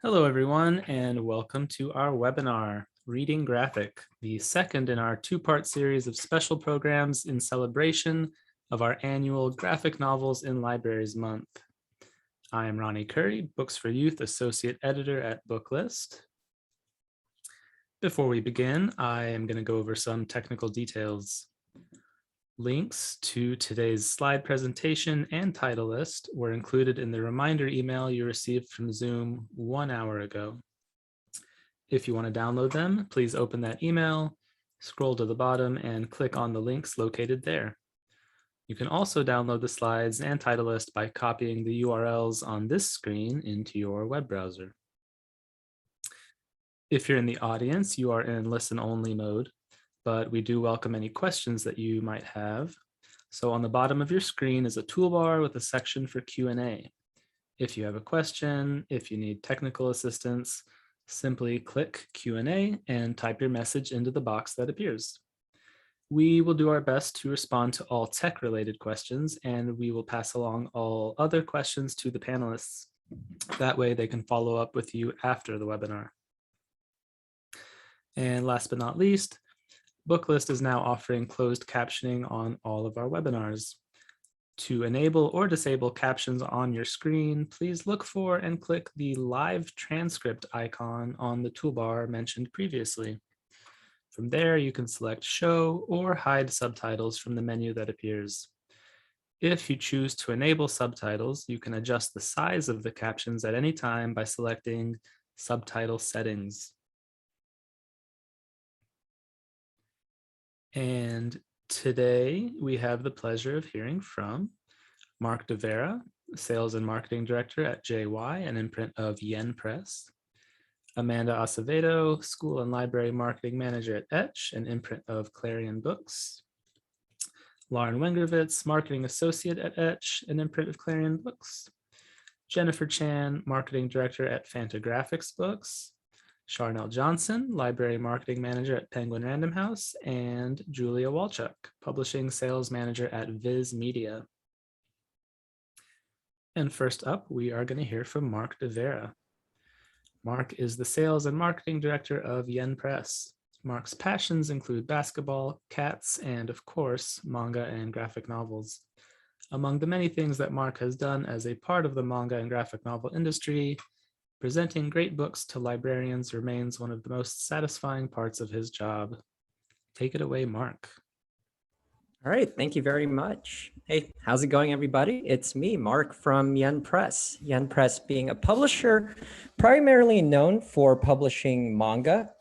Hello, everyone, and welcome to our webinar, Reading Graphic, the second in our two-part series of special programs in celebration of our annual Graphic Novels in Libraries Month. I am Ronnie Curry, Books for Youth Associate Editor at Booklist. Before we begin, I am going to go over some technical details. Links to today's slide presentation and title list were included in the reminder email you received from Zoom 1 hour ago. If you want to download them, please open that email, scroll to the bottom, and click on the links located there. You can also download the slides and title list by copying the URLs on this screen into your web browser. If you're in the audience, you are in listen-only mode, but we do welcome any questions that you might have. So on the bottom of your screen is a toolbar with a section for Q&A. If you have a question, if you need technical assistance, simply click Q&A and type your message into the box that appears. We will do our best to respond to all tech-related questions, and we will pass along all other questions to the panelists. That way they can follow up with you after the webinar. And last but not least, Booklist is now offering closed captioning on all of our webinars. To enable or disable captions on your screen, please look for and click the live transcript icon on the toolbar mentioned previously. From there, you can select show or hide subtitles from the menu that appears. If you choose to enable subtitles, you can adjust the size of the captions at any time by selecting subtitle settings. And today we have the pleasure of hearing from Mark Devera, Sales and Marketing Director at JY, an imprint of Yen Press. Amanda Acevedo, School and Library Marketing Manager at Etch, an imprint of Clarion Books. Lauren Wengerbitz, Marketing Associate at Etch, an imprint of Clarion Books. Jennifer Chan, Marketing Director at Fantagraphics Books. Charnel Johnson, Library Marketing Manager at Penguin Random House, and Julia Walchuk, Publishing Sales Manager at Viz Media. And first up, we are going to hear from Mark Devera. Mark is the Sales and Marketing Director of Yen Press. Mark's passions include basketball, cats, and of course, manga and graphic novels. Among the many things that Mark has done as a part of the manga and graphic novel industry, presenting great books to librarians remains one of the most satisfying parts of his job. Take it away, Mark. All right, thank you very much. Hey, how's it going, everybody? It's me, Mark from Yen Press. Yen Press being a publisher primarily known for publishing manga.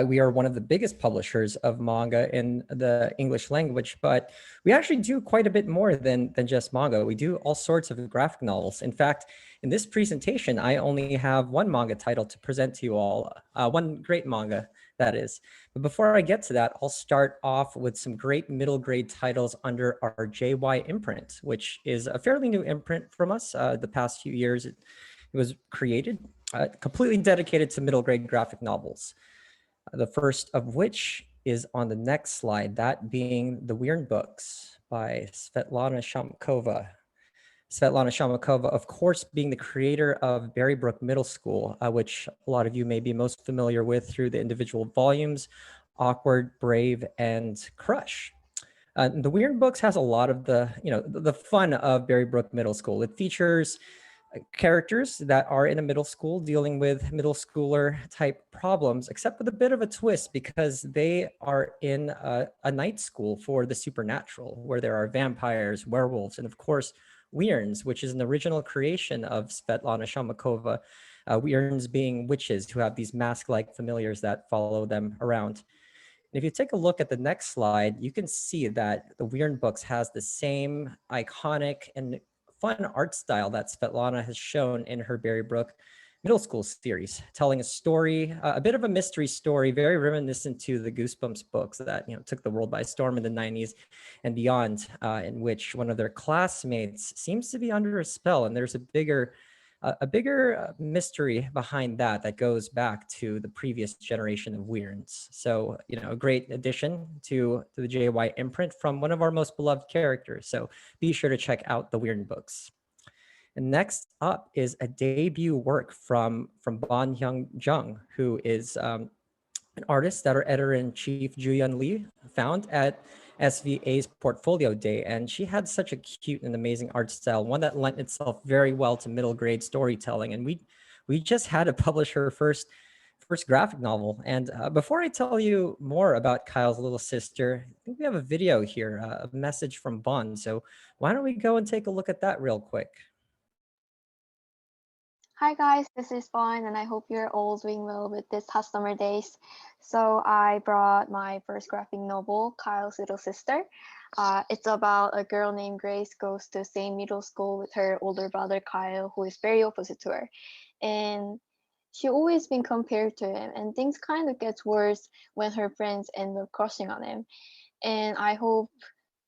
We are one of the biggest publishers of manga in the English language, but we actually do quite a bit more than just manga. We do all sorts of graphic novels. In fact, in this presentation, I only have one manga title to present to you all, one great manga, that is. But before I get to that, I'll start off with some great middle grade titles under our JY imprint, which is a fairly new imprint from us. The past few years, it was created, completely dedicated to middle grade graphic novels. The first of which is on the next slide, that being The Weird Books by Svetlana Shamakova. Svetlana Shamakova, of course, being the creator of Berrybrook Middle School, which a lot of you may be most familiar with through the individual volumes, Awkward, Brave, and Crush. The Weird Books has a lot of the fun of Berrybrook Middle School. It features characters that are in a middle school dealing with middle schooler type problems, except with a bit of a twist because they are in a night school for the supernatural, where there are vampires, werewolves, and of course, weirns, which is an original creation of Svetlana Shamakova, weirns being witches who have these mask-like familiars that follow them around. And if you take a look at the next slide, you can see that the Weird Books has the same iconic and fun art style that Svetlana has shown in her Berrybrook Middle School series, telling a story, a bit of a mystery story, very reminiscent to the Goosebumps books that took the world by storm in the 90s and beyond, in which one of their classmates seems to be under a spell, and there's a bigger mystery behind that goes back to the previous generation of weirds. So, a great addition to the JY imprint from one of our most beloved characters. So be sure to check out the Weird Books. And next up is a debut work from Young Zhang, who is an artist that our editor-in-chief Julian Lee found at SVA's portfolio day. And she had such a cute and amazing art style, one that lent itself very well to middle grade storytelling. And we just had to publish her first graphic novel. And before I tell you more about Kyle's little sister, I think we have a video here, a message from Bond. So why don't we go and take a look at that real quick? Hi guys, this is Fawn, and I hope you're all doing well with this hot summer days. So I brought my first graphic novel, Kyle's Little Sister. It's about a girl named Grace goes to same middle school with her older brother Kyle, who is very opposite to her. And she always been compared to him, and things kind of gets worse when her friends end up crushing on him. And I hope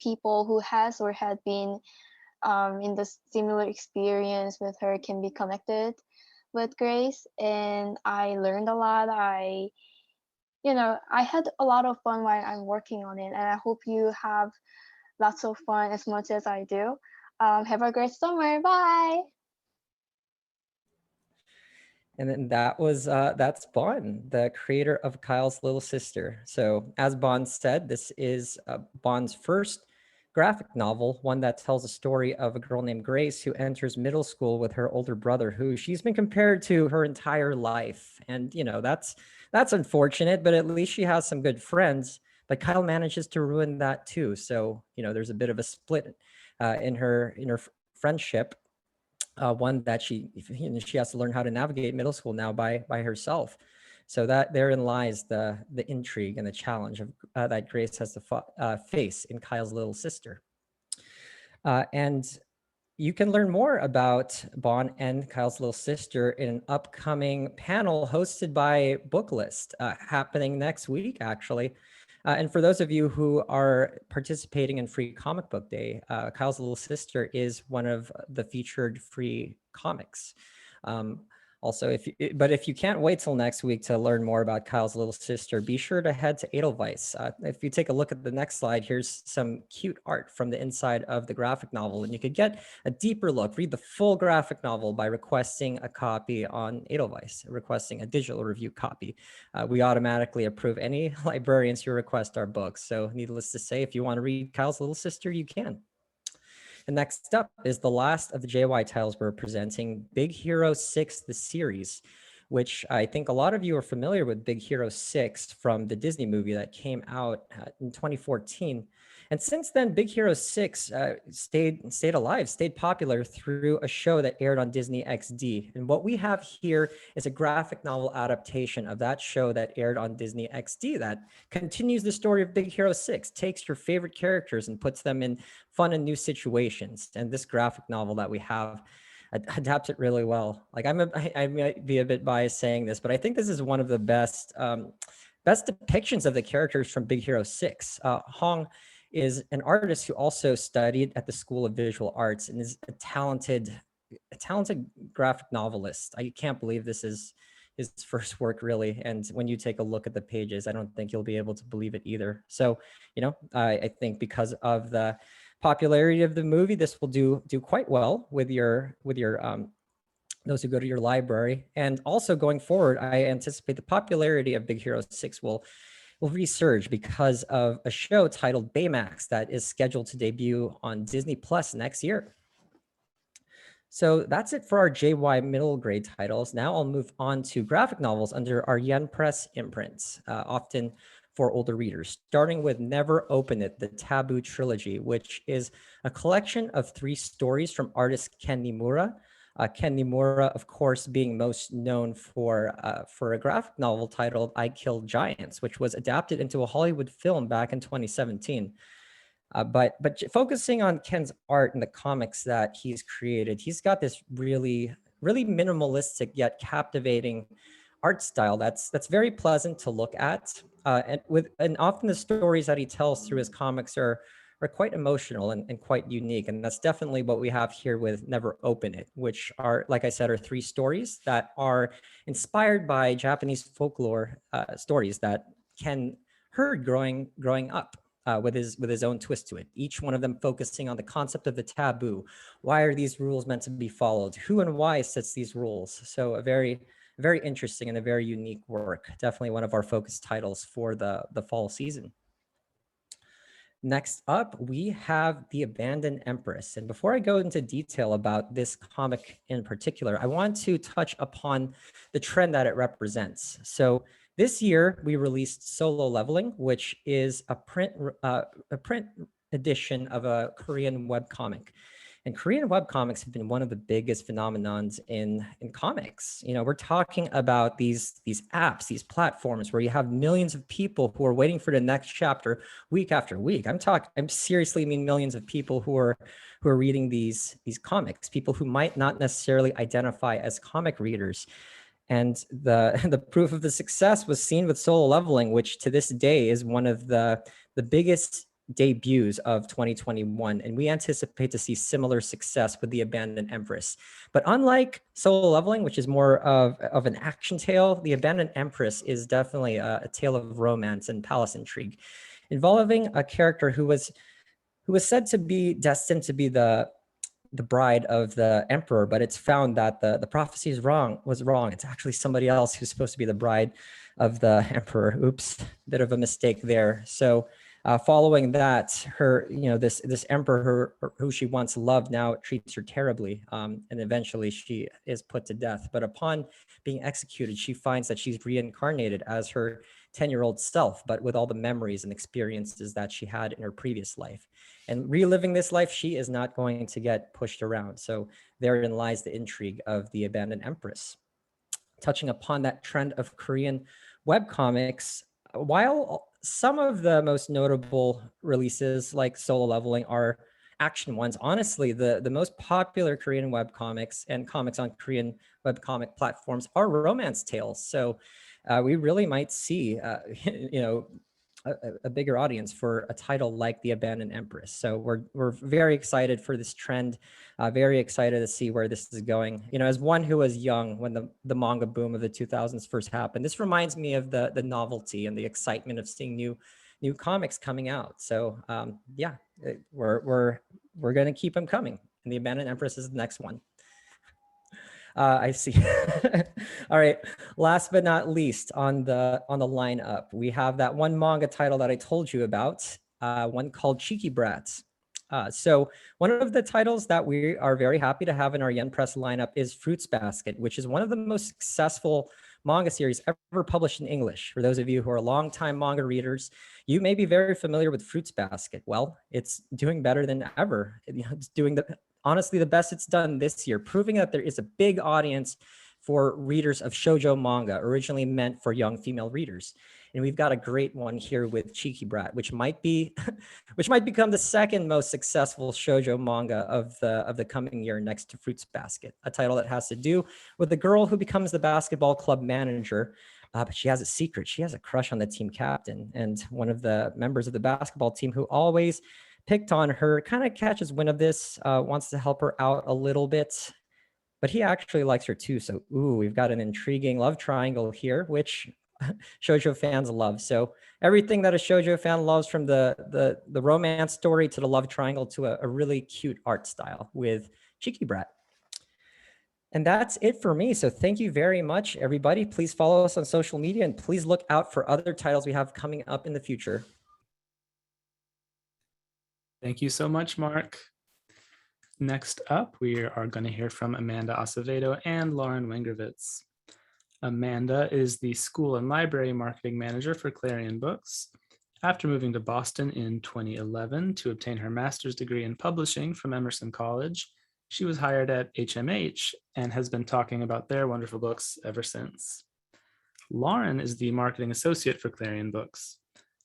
people who has or had been in the similar experience with her can be connected with Grace. And I learned a lot. I had a lot of fun while I'm working on it, and I hope you have lots of fun as much as I do. Have a great summer. Bye. And then that's Bond, the creator of Kyle's Little Sister. So as Bond said, this is Bond's first graphic novel, one that tells a story of a girl named Grace who enters middle school with her older brother, who she's been compared to her entire life. And that's unfortunate, but at least she has some good friends. But Kyle manages to ruin that too. So there's a bit of a split in her friendship. One that she has to learn how to navigate middle school now by herself. So that therein lies the intrigue and the challenge of that Grace has to face in Kyle's Little Sister. And you can learn more about Bond and Kyle's Little Sister in an upcoming panel hosted by Booklist, happening next week, actually. And for those of you who are participating in Free Comic Book Day, Kyle's Little Sister is one of the featured free comics. Also, if you can't wait till next week to learn more about Kyle's Little Sister, be sure to head to Edelweiss. If you take a look at the next slide, here's some cute art from the inside of the graphic novel, and you could get a deeper look, read the full graphic novel by requesting a copy on Edelweiss, requesting a digital review copy. We automatically approve any librarians who request our books. So needless to say, if you want to read Kyle's Little Sister, you can. And next up is the last of the JY titles we're presenting, Big Hero 6, the series, which I think a lot of you are familiar with Big Hero 6 from the Disney movie that came out in 2014. And since then, Big Hero 6 stayed alive, stayed popular through a show that aired on Disney XD. And what we have here is a graphic novel adaptation of that show that aired on Disney XD that continues the story of Big Hero 6, takes your favorite characters and puts them in fun and new situations. And this graphic novel that we have adapts it really well. Like I might be a bit biased saying this, but I think this is one of the best depictions of the characters from Big Hero 6. Hong is an artist who also studied at the School of Visual Arts and is a talented graphic novelist. I can't believe this is his first work, really. And when you take a look at the pages, I don't think you'll be able to believe it either. So, I think because of the popularity of the movie, this will do quite well with your those who go to your library. And also going forward, I anticipate the popularity of Big Hero 6 will resurge because of a show titled Baymax that is scheduled to debut on Disney Plus next year. So that's it for our JY middle grade titles. Now I'll move on to graphic novels under our Yen Press imprints, often for older readers, starting with Never Open It, the Taboo Trilogy, which is a collection of 3 stories from artist Ken Nimura. Ken Nimura, of course, being most known for a graphic novel titled I Killed Giants, which was adapted into a Hollywood film back in 2017. But focusing on Ken's art and the comics that he's created, he's got this really, really minimalistic yet captivating art style that's very pleasant to look at. And often the stories that he tells through his comics are quite emotional and quite unique. And that's definitely what we have here with Never Open It, which are, like I said, are 3 stories that are inspired by Japanese folklore stories that Ken heard growing up. with his own twist to it. Each one of them focusing on the concept of the taboo. Why are these rules meant to be followed? Who and why sets these rules? So a very interesting and a very unique work. Definitely one of our focus titles for the fall season. Next up, we have The Abandoned Empress. And before I go into detail about this comic in particular, I want to touch upon the trend that it represents. So this year, we released Solo Leveling, which is a print edition of a Korean webcomic. And Korean webcomics have been one of the biggest phenomenons in comics. You know, we're talking about these apps, these platforms where you have millions of people who are waiting for the next chapter week after week. I'm seriously mean millions of people who are reading these comics, people who might not necessarily identify as comic readers. And the proof of the success was seen with Solo Leveling, which to this day is one of the biggest debuts of 2021, and we anticipate to see similar success with The Abandoned Empress. But unlike Solo Leveling, which is more of an action tale, The Abandoned Empress is definitely a tale of romance and palace intrigue, involving a character who was said to be destined to be the bride of the emperor, but it's found that the prophecy was wrong. It's actually somebody else who's supposed to be the bride of the emperor. Oops, bit of a mistake there. So following that, this emperor who she once loved now treats her terribly, and eventually she is put to death. But upon being executed, she finds that she's reincarnated as her 10-year-old self, but with all the memories and experiences that she had in her previous life. And reliving this life, she is not going to get pushed around. So therein lies the intrigue of The Abandoned Empress. Touching upon that trend of Korean webcomics, while some of the most notable releases like Solo Leveling are action ones, honestly, the most popular Korean webcomics and comics on Korean webcomic platforms are romance tales. So we really might see, a bigger audience for a title like The Abandoned Empress. So we're very excited for this trend, very excited to see where this is going. You know, as one who was young when the manga boom of the 2000s first happened, this reminds me of the novelty and the excitement of seeing new comics coming out. So we're going to keep them coming. And The Abandoned Empress is the next one. I see. All right. Last but not least on the lineup, we have that one manga title that I told you about, one called Cheeky Brats. So one of the titles that we are very happy to have in our Yen Press lineup is Fruits Basket, which is one of the most successful manga series ever published in English. For those of you who are longtime manga readers, you may be very familiar with Fruits Basket. Well, it's doing better than ever. It's doing honestly the best it's done this year, proving that there is a big audience for readers of shoujo manga, originally meant for young female readers. And we've got a great one here with Cheeky Brat, which might become the second most successful shoujo manga of the coming year, next to Fruits Basket, a title that has to do with the girl who becomes the basketball club manager. But she has a secret. She has a crush on the team captain, and one of the members of the basketball team who always picked on her kind of catches wind of this, wants to help her out a little bit, but he actually likes her too. So, we've got an intriguing love triangle here, which shoujo fans love. So everything that a shoujo fan loves, from the romance story to the love triangle to a really cute art style with Cheeky Brat. And that's it for me. So thank you very much, everybody. Please follow us on social media, and please look out for other titles we have coming up in the future. Thank you so much, Mark. Next up, we are going to hear from Amanda Acevedo and Lauren Wengerbitz. Amanda is the school and library marketing manager for Clarion Books. After moving to Boston in 2011 to obtain her master's degree in publishing from Emerson College, she was hired at HMH and has been talking about their wonderful books ever since. Lauren is the marketing associate for Clarion Books.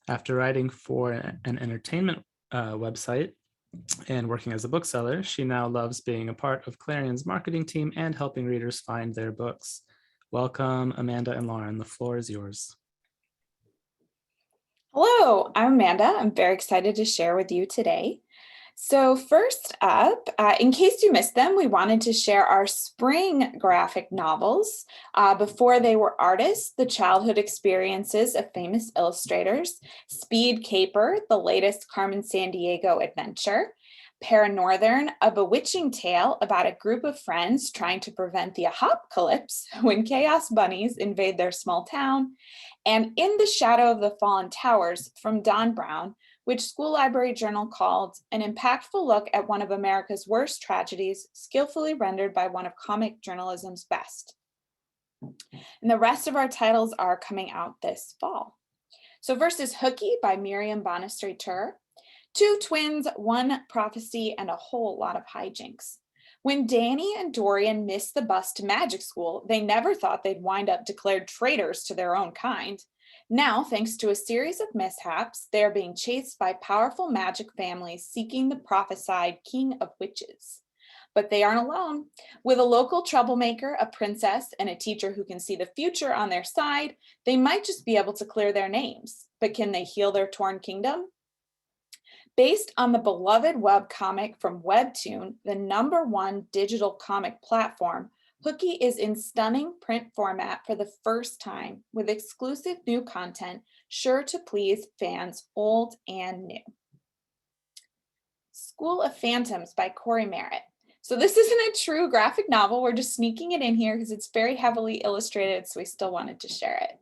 After writing for an entertainment website and working as a bookseller, she now loves being a part of Clarion's marketing team and helping readers find their books. Welcome, Amanda and Lauren. The floor is yours. Hello, I'm Amanda. I'm very excited to share with you today. So first up, in case you missed them, we wanted to share our spring graphic novels. Before they were artists, the childhood experiences of famous illustrators, Speed Caper, the latest Carmen Sandiego adventure, Paranorthern, a bewitching tale about a group of friends trying to prevent the apocalypse when chaos bunnies invade their small town, and In the Shadow of the Fallen Towers from Don Brown, which School Library Journal called an impactful look at one of America's worst tragedies, skillfully rendered by one of comic journalism's best. And the rest of our titles are coming out this fall. So first is Hooky by Miriam Bonistrey-Tur. Two twins, one prophecy, and a whole lot of hijinks. When Danny and Dorian missed the bus to magic school, they never thought they'd wind up declared traitors to their own kind. Now, thanks to a series of mishaps, they are being chased by powerful magic families seeking the prophesied king of witches. But they aren't alone. With a local troublemaker, a princess, and a teacher who can see the future on their side, they might just be able to clear their names. But can they heal their torn kingdom? Based on the beloved webcomic from Webtoon, the #1 digital comic platform, Hooky is in stunning print format for the first time with exclusive new content sure to please fans old and new. School of Phantoms by Corey Merritt. So this isn't a true graphic novel. We're just sneaking it in here because it's very heavily illustrated, so we still wanted to share it.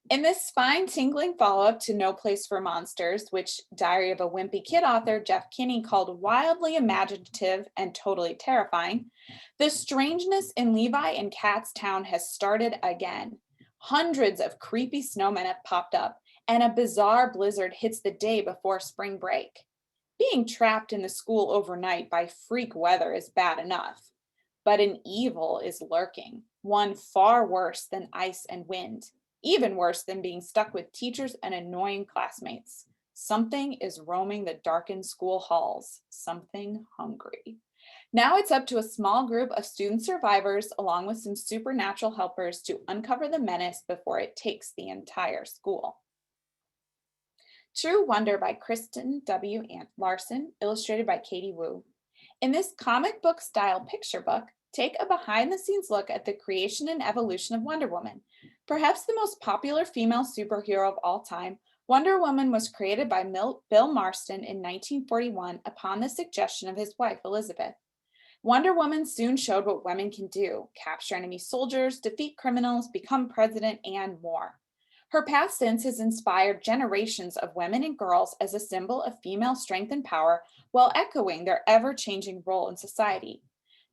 In this spine-tingling follow-up to No Place for Monsters, which Diary of a Wimpy Kid author Jeff Kinney called wildly imaginative and totally terrifying, the strangeness in Levi and Cat's Town has started again. Hundreds of creepy snowmen have popped up, and a bizarre blizzard hits the day before spring break. Being trapped in the school overnight by freak weather is bad enough, but an evil is lurking, one far worse than ice and wind. Even worse than being stuck with teachers and annoying classmates. Something is roaming the darkened school halls, something hungry. Now it's up to a small group of student survivors along with some supernatural helpers to uncover the menace before it takes the entire school. True Wonder by Kristen W. Larson, illustrated by Katie Wu. In this comic book style picture book, take a behind-the-scenes look at the creation and evolution of Wonder Woman. Perhaps the most popular female superhero of all time, Wonder Woman was created by Bill Marston in 1941 upon the suggestion of his wife, Elizabeth. Wonder Woman soon showed what women can do: capture enemy soldiers, defeat criminals, become president, and more. Her path since has inspired generations of women and girls as a symbol of female strength and power while echoing their ever-changing role in society.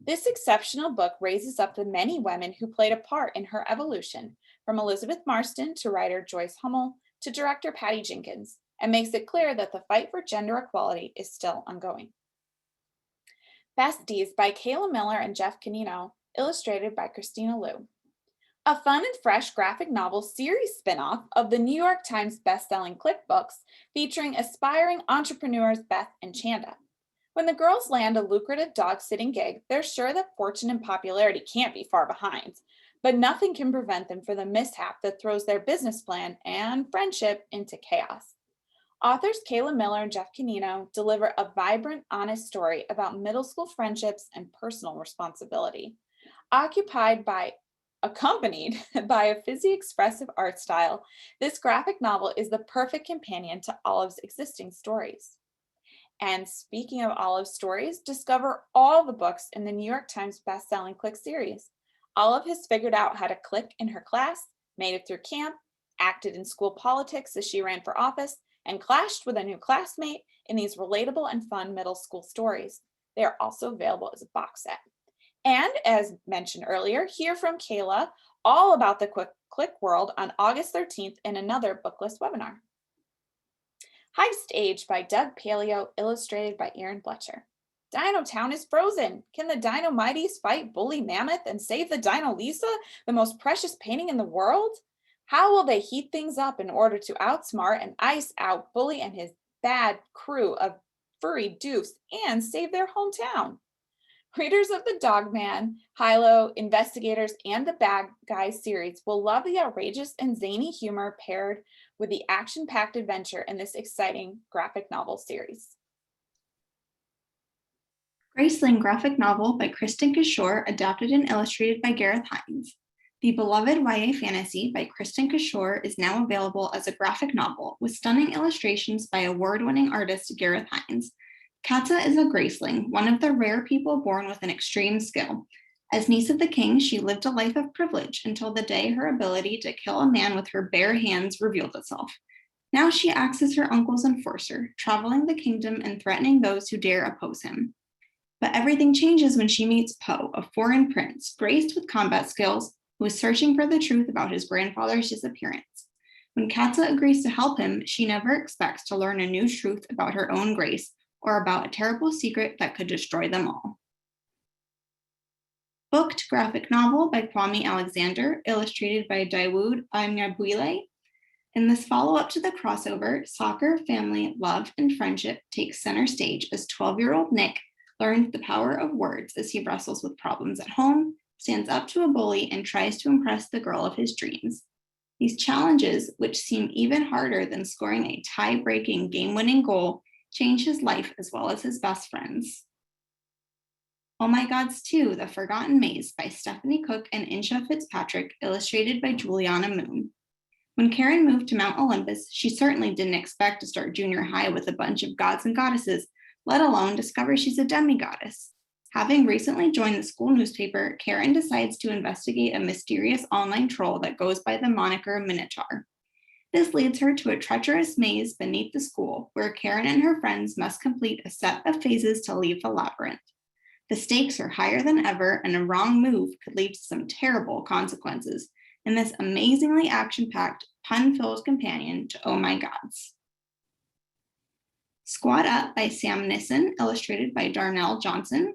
This exceptional book raises up the many women who played a part in her evolution, from Elizabeth Marston to writer Joyce Hummel to director Patty Jenkins, and makes it clear that the fight for gender equality is still ongoing. Besties by Kayla Miller and Jeff Canino, illustrated by Christina Liu. A fun and fresh graphic novel series spinoff of the New York Times bestselling Click Books, featuring aspiring entrepreneurs Beth and Chanda. When the girls land a lucrative dog-sitting gig, they're sure that fortune and popularity can't be far behind, but nothing can prevent them from the mishap that throws their business plan and friendship into chaos. Authors Kayla Miller and Jeff Canino deliver a vibrant, honest story about middle school friendships and personal responsibility. Accompanied by a fizzy, expressive art style, this graphic novel is the perfect companion to Olive's existing stories. And speaking of Olive's stories, discover all the books in the New York Times bestselling Click series. Olive has figured out how to click in her class, made it through camp, acted in school politics as she ran for office, and clashed with a new classmate in these relatable and fun middle school stories. They are also available as a box set. And as mentioned earlier, hear from Kayla all about the Click world on August 13th in another bookless webinar. Heist Age by Doug Paleo, illustrated by Aaron Bletcher. Dino Town is frozen. Can the Dino Mighties fight Bully Mammoth and save the Dino Lisa, the most precious painting in the world? How will they heat things up in order to outsmart and ice out Bully and his bad crew of furry doofs and save their hometown? Readers of the Dogman, Hilo, Investigators, and the Bad Guys series will love the outrageous and zany humor paired with the action-packed adventure in this exciting graphic novel series. Graceling graphic novel by Kristen Kishore, adapted and illustrated by Gareth Hines. The beloved YA fantasy by Kristen Kishore is now available as a graphic novel with stunning illustrations by award-winning artist Gareth Hines. Katza is a Graceling, one of the rare people born with an extreme skill. As niece of the king, she lived a life of privilege until the day her ability to kill a man with her bare hands revealed itself. Now she acts as her uncle's enforcer, traveling the kingdom and threatening those who dare oppose him. But everything changes when she meets Poe, a foreign prince, graced with combat skills, who is searching for the truth about his grandfather's disappearance. When Katza agrees to help him, she never expects to learn a new truth about her own grace or about a terrible secret that could destroy them all. Booked graphic novel by Kwame Alexander, illustrated by Dawood Anyabwile. In this follow-up to the crossover, soccer, family, love, and friendship takes center stage as 12-year-old Nick learns the power of words as he wrestles with problems at home, stands up to a bully, and tries to impress the girl of his dreams. These challenges, which seem even harder than scoring a tie-breaking game-winning goal, change his life as well as his best friends. Oh My Gods 2, The Forgotten Maze by Stephanie Cook and Insha Fitzpatrick, illustrated by Juliana Moon. When Karen moved to Mount Olympus, she certainly didn't expect to start junior high with a bunch of gods and goddesses, let alone discover she's a demigoddess. Having recently joined the school newspaper, Karen decides to investigate a mysterious online troll that goes by the moniker Minotaur. This leads her to a treacherous maze beneath the school, where Karen and her friends must complete a set of phases to leave the labyrinth. The stakes are higher than ever, and a wrong move could lead to some terrible consequences in this amazingly action-packed, pun-filled companion to Oh My Gods. Squad Up by Sam Nissen, illustrated by Charnel Johnson.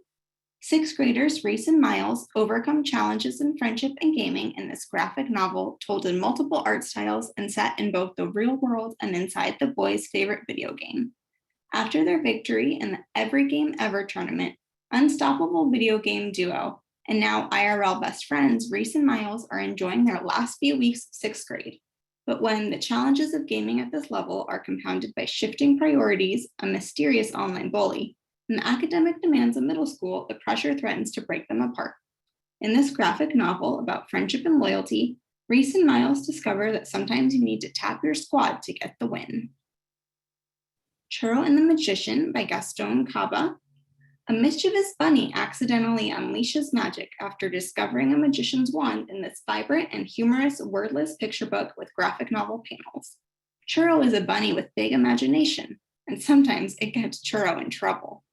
Sixth graders Reese and Miles overcome challenges in friendship and gaming in this graphic novel told in multiple art styles and set in both the real world and inside the boys' favorite video game. After their victory in the Every Game Ever tournament, unstoppable video game duo, and now IRL best friends, Reese and Miles are enjoying their last few weeks of sixth grade. But when the challenges of gaming at this level are compounded by shifting priorities, a mysterious online bully, and the academic demands of middle school, the pressure threatens to break them apart. In this graphic novel about friendship and loyalty, Reese and Miles discover that sometimes you need to tap your squad to get the win. Churro and the Magician by Gaston Caba. A mischievous bunny accidentally unleashes magic after discovering a magician's wand in this vibrant and humorous wordless picture book with graphic novel panels. Churro is a bunny with big imagination, and sometimes it gets Churro in trouble.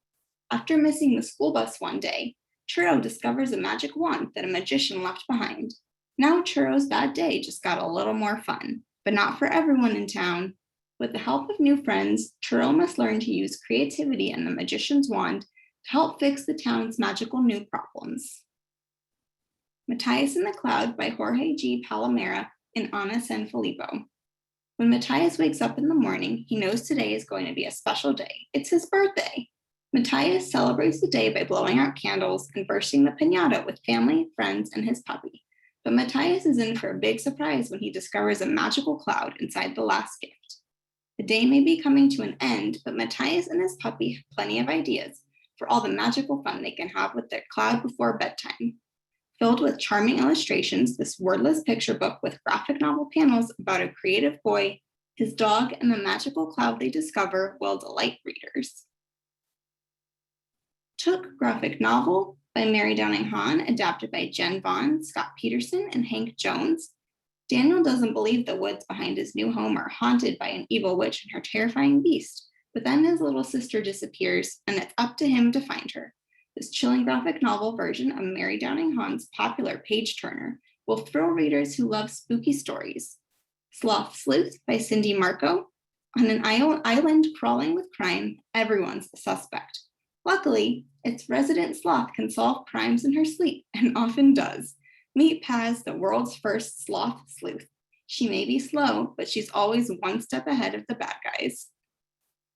After missing the school bus one day, Churro discovers a magic wand that a magician left behind. Now Churro's bad day just got a little more fun, but not for everyone in town. With the help of new friends, Churro must learn to use creativity and the magician's wand to help fix the town's magical new problems. Matthias in the Cloud by Jorge G. Palomera and Ana Sanfilippo. When Matthias wakes up in the morning, he knows today is going to be a special day. It's his birthday. Matthias celebrates the day by blowing out candles and bursting the piñata with family, friends, and his puppy. But Matthias is in for a big surprise when he discovers a magical cloud inside the last gift. The day may be coming to an end, but Matthias and his puppy have plenty of ideas for all the magical fun they can have with their cloud before bedtime. Filled with charming illustrations, this wordless picture book with graphic novel panels about a creative boy, his dog, and the magical cloud they discover will delight readers. Took graphic novel by Mary Downing Hahn, adapted by Jen Vaughn, Scott Peterson, and Hank Jones. Daniel doesn't believe the woods behind his new home are haunted by an evil witch and her terrifying beast. But then his little sister disappears, and it's up to him to find her. This chilling graphic novel version of Mary Downing Hahn's popular page-turner will thrill readers who love spooky stories. Sloth, Sleuth by Cindy Marco. On an island crawling with crime, everyone's the suspect. Luckily, its resident sloth can solve crimes in her sleep, and often does. Meet Paz, the world's first sloth sleuth. She may be slow, but she's always one step ahead of the bad guys.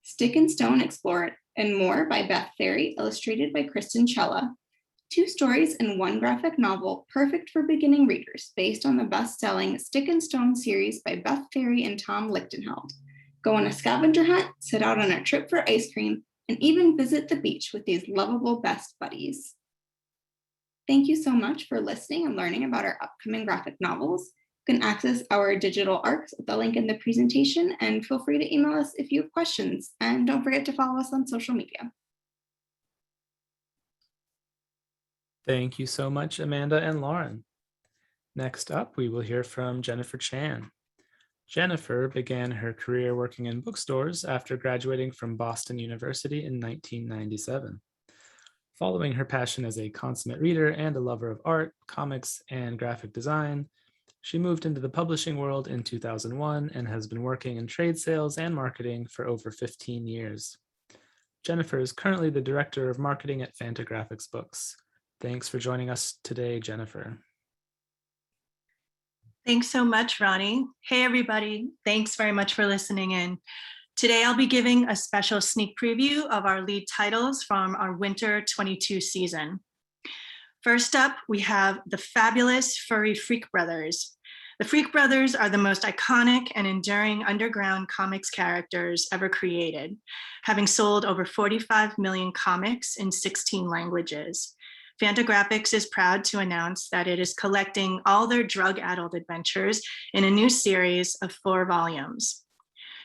Stick and Stone Explorer and More by Beth Ferry, illustrated by Kristen Chella. 2 stories in one graphic novel, perfect for beginning readers, based on the best-selling Stick and Stone series by Beth Ferry and Tom Lichtenheld. Go on a scavenger hunt, set out on a trip for ice cream, and even visit the beach with these lovable best buddies. Thank you so much for listening and learning about our upcoming graphic novels. You can access our digital arcs at the link in the presentation, and feel free to email us if you have questions. And don't forget to follow us on social media. Thank you so much, Amanda and Lauren. Next up, we will hear from Jennifer Chan. Jennifer began her career working in bookstores after graduating from Boston University in 1997. Following her passion as a consummate reader and a lover of art, comics, and graphic design, she moved into the publishing world in 2001 and has been working in trade sales and marketing for over 15 years. Jennifer is currently the Director of Marketing at Fantagraphics Books. Thanks for joining us today, Jennifer. Thanks so much, Ronnie. Hey, everybody. Thanks very much for listening in. Today, I'll be giving a special sneak preview of our lead titles from our Winter 22 season. First up, we have the fabulous furry Freak Brothers. The Freak Brothers are the most iconic and enduring underground comics characters ever created, having sold over 45 million comics in 16 languages. Fantagraphics is proud to announce that it is collecting all their drug-addled adventures in a new series of 4 volumes.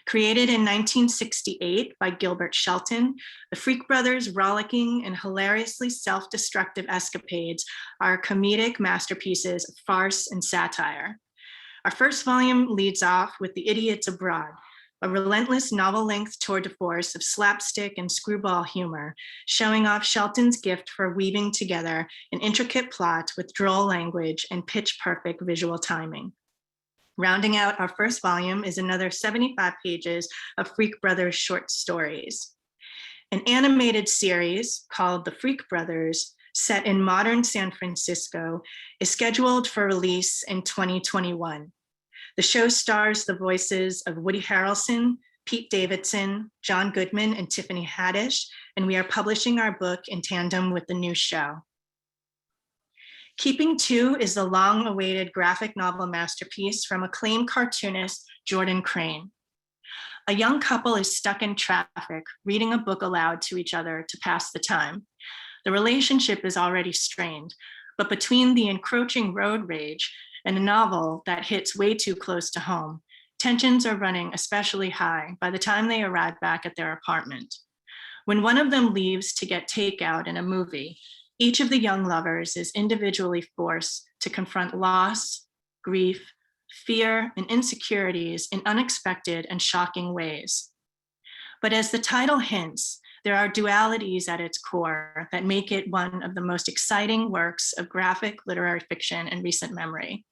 Created in 1968 by Gilbert Shelton, the Freak Brothers' rollicking and hilariously self-destructive escapades are comedic masterpieces of farce and satire. Our first volume leads off with The Idiots Abroad, a relentless novel-length tour de force of slapstick and screwball humor, showing off Shelton's gift for weaving together an intricate plot with droll language and pitch-perfect visual timing. Rounding out our first volume is another 75 pages of Freak Brothers short stories. An animated series called The Freak Brothers, set in modern San Francisco, is scheduled for release in 2021. The show stars the voices of Woody Harrelson, Pete Davidson, John Goodman, and Tiffany Haddish, and we are publishing our book in tandem with the new show. Keeping Two is the long-awaited graphic novel masterpiece from acclaimed cartoonist Jordan Crane. A young couple is stuck in traffic, reading a book aloud to each other to pass the time. The relationship is already strained, but between the encroaching road rage and a novel that hits way too close to home, tensions are running especially high by the time they arrive back at their apartment. When one of them leaves to get takeout in a movie, each of the young lovers is individually forced to confront loss, grief, fear, and insecurities in unexpected and shocking ways. But as the title hints, there are dualities at its core that make it one of the most exciting works of graphic literary fiction in recent memory.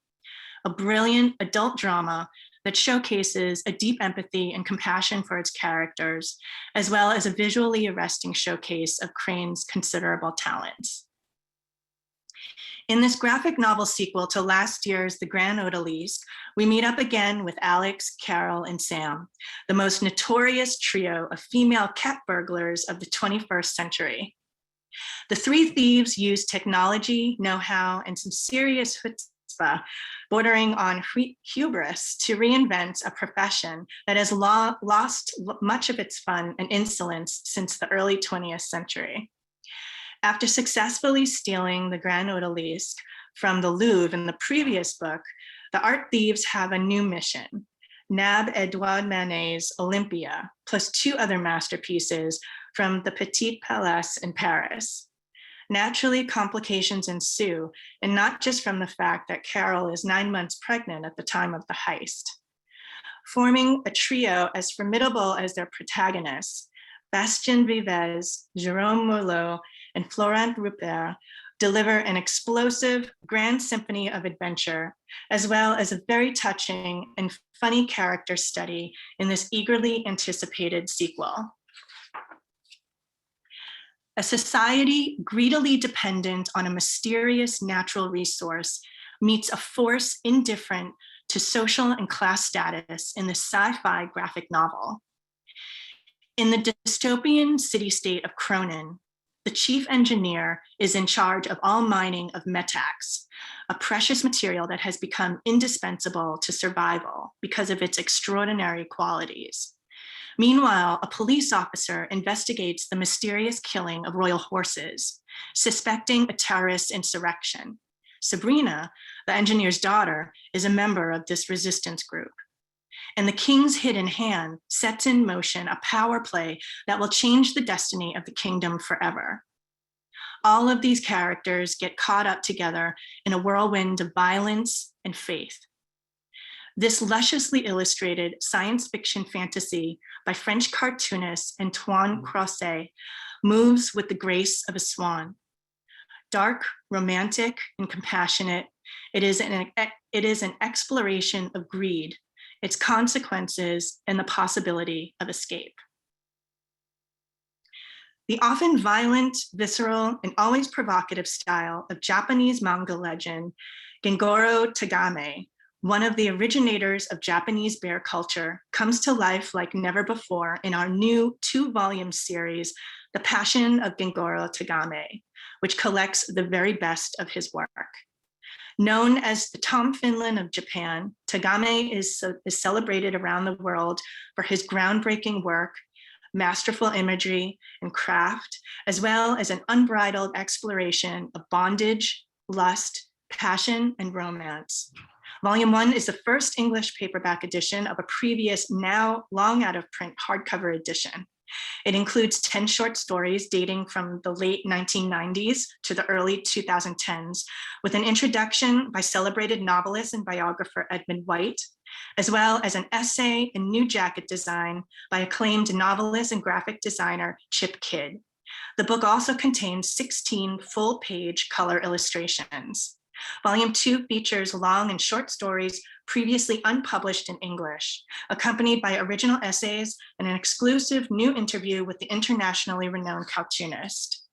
A brilliant adult drama that showcases a deep empathy and compassion for its characters, as well as a visually arresting showcase of Crane's considerable talents. In this graphic novel sequel to last year's The Grand Odalisque, we meet up again with Alex, Carol, and Sam, the most notorious trio of female cat burglars of the 21st century. The 3 thieves use technology, know-how, and some serious chutzpah, bordering on hubris, to reinvent a profession that has lost much of its fun and insolence since the early 20th century. After successfully stealing the Grand Odalisque from the Louvre in the previous book, the art thieves have a new mission: nab Edouard Manet's Olympia, plus 2 other masterpieces from the Petit Palace in Paris. Naturally, complications ensue, and not just from the fact that Carol is 9 months pregnant at the time of the heist. Forming a trio as formidable as their protagonists, Bastien Vives, Jérôme Merlot, and Florent Rupert deliver an explosive grand symphony of adventure, as well as a very touching and funny character study in this eagerly anticipated sequel. A society greedily dependent on a mysterious natural resource meets a force indifferent to social and class status in this sci-fi graphic novel. In the dystopian city-state of Cronin, the chief engineer is in charge of all mining of metax, a precious material that has become indispensable to survival because of its extraordinary qualities. Meanwhile, a police officer investigates the mysterious killing of royal horses, suspecting a terrorist insurrection. Sabrina, the engineer's daughter, is a member of this resistance group. And the king's hidden hand sets in motion a power play that will change the destiny of the kingdom forever. All of these characters get caught up together in a whirlwind of violence and faith. This lusciously illustrated science fiction fantasy by French cartoonist Antoine Croiset moves with the grace of a swan. Dark, romantic, and compassionate, it is an exploration of greed, its consequences, and the possibility of escape. The often violent, visceral, and always provocative style of Japanese manga legend Gengoro Tagame, one of the originators of Japanese bear culture, comes to life like never before in our new 2-volume series, The Passion of Gengoro Tagame, which collects the very best of his work. Known as the Tom Finland of Japan, Tagame is celebrated around the world for his groundbreaking work, masterful imagery and craft, as well as an unbridled exploration of bondage, lust, passion, and romance. Volume 1 is the first English paperback edition of a previous, now long out of print hardcover edition. It includes 10 short stories dating from the late 1990s to the early 2010s, with an introduction by celebrated novelist and biographer Edmund White, as well as an essay and new jacket design by acclaimed novelist and graphic designer Chip Kidd. The book also contains 16 full-page color illustrations. Volume 2 features long and short stories previously unpublished in English, accompanied by original essays and an exclusive new interview with the internationally renowned cartoonist.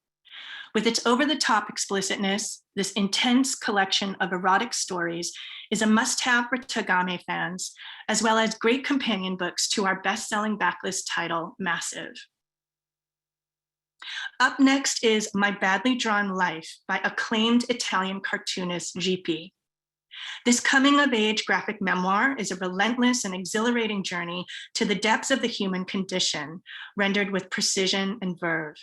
With its over-the-top explicitness, this intense collection of erotic stories is a must-have for Tagame fans, as well as great companion books to our best-selling backlist title, Massive. Up next is My Badly Drawn Life by acclaimed Italian cartoonist GP. This coming-of-age graphic memoir is a relentless and exhilarating journey to the depths of the human condition, rendered with precision and verve.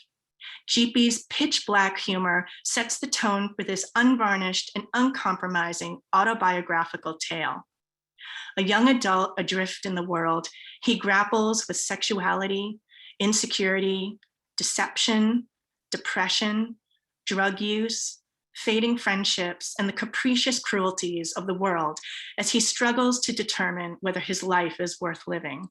GP's pitch-black humor sets the tone for this unvarnished and uncompromising autobiographical tale. A young adult adrift in the world, he grapples with sexuality, insecurity, deception, depression, drug use, fading friendships, and the capricious cruelties of the world as he struggles to determine whether his life is worth living.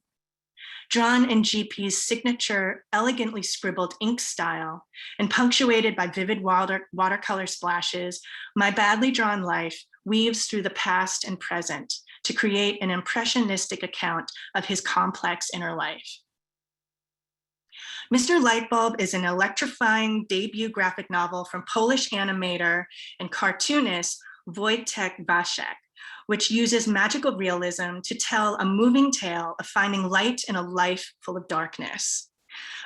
Drawn in GP's signature, elegantly scribbled ink style and punctuated by vivid watercolor splashes, My Badly Drawn Life weaves through the past and present to create an impressionistic account of his complex inner life. Mr. Lightbulb is an electrifying debut graphic novel from Polish animator and cartoonist Wojtek Walchuk, which uses magical realism to tell a moving tale of finding light in a life full of darkness.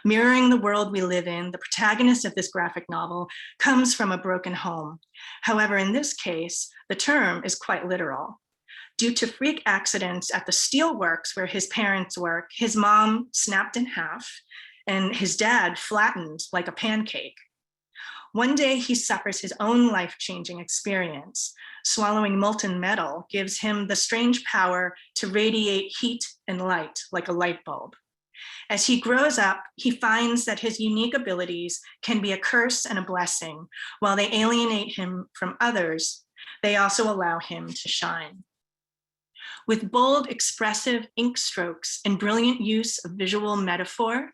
Mirroring the world we live in, the protagonist of this graphic novel comes from a broken home. However, in this case, the term is quite literal. Due to freak accidents at the steelworks where his parents work, his mom snapped in half, and his dad flattened like a pancake. One day he suffers his own life-changing experience. Swallowing molten metal gives him the strange power to radiate heat and light like a light bulb. As he grows up, he finds that his unique abilities can be a curse and a blessing. While they alienate him from others, they also allow him to shine. With bold, expressive ink strokes and brilliant use of visual metaphor,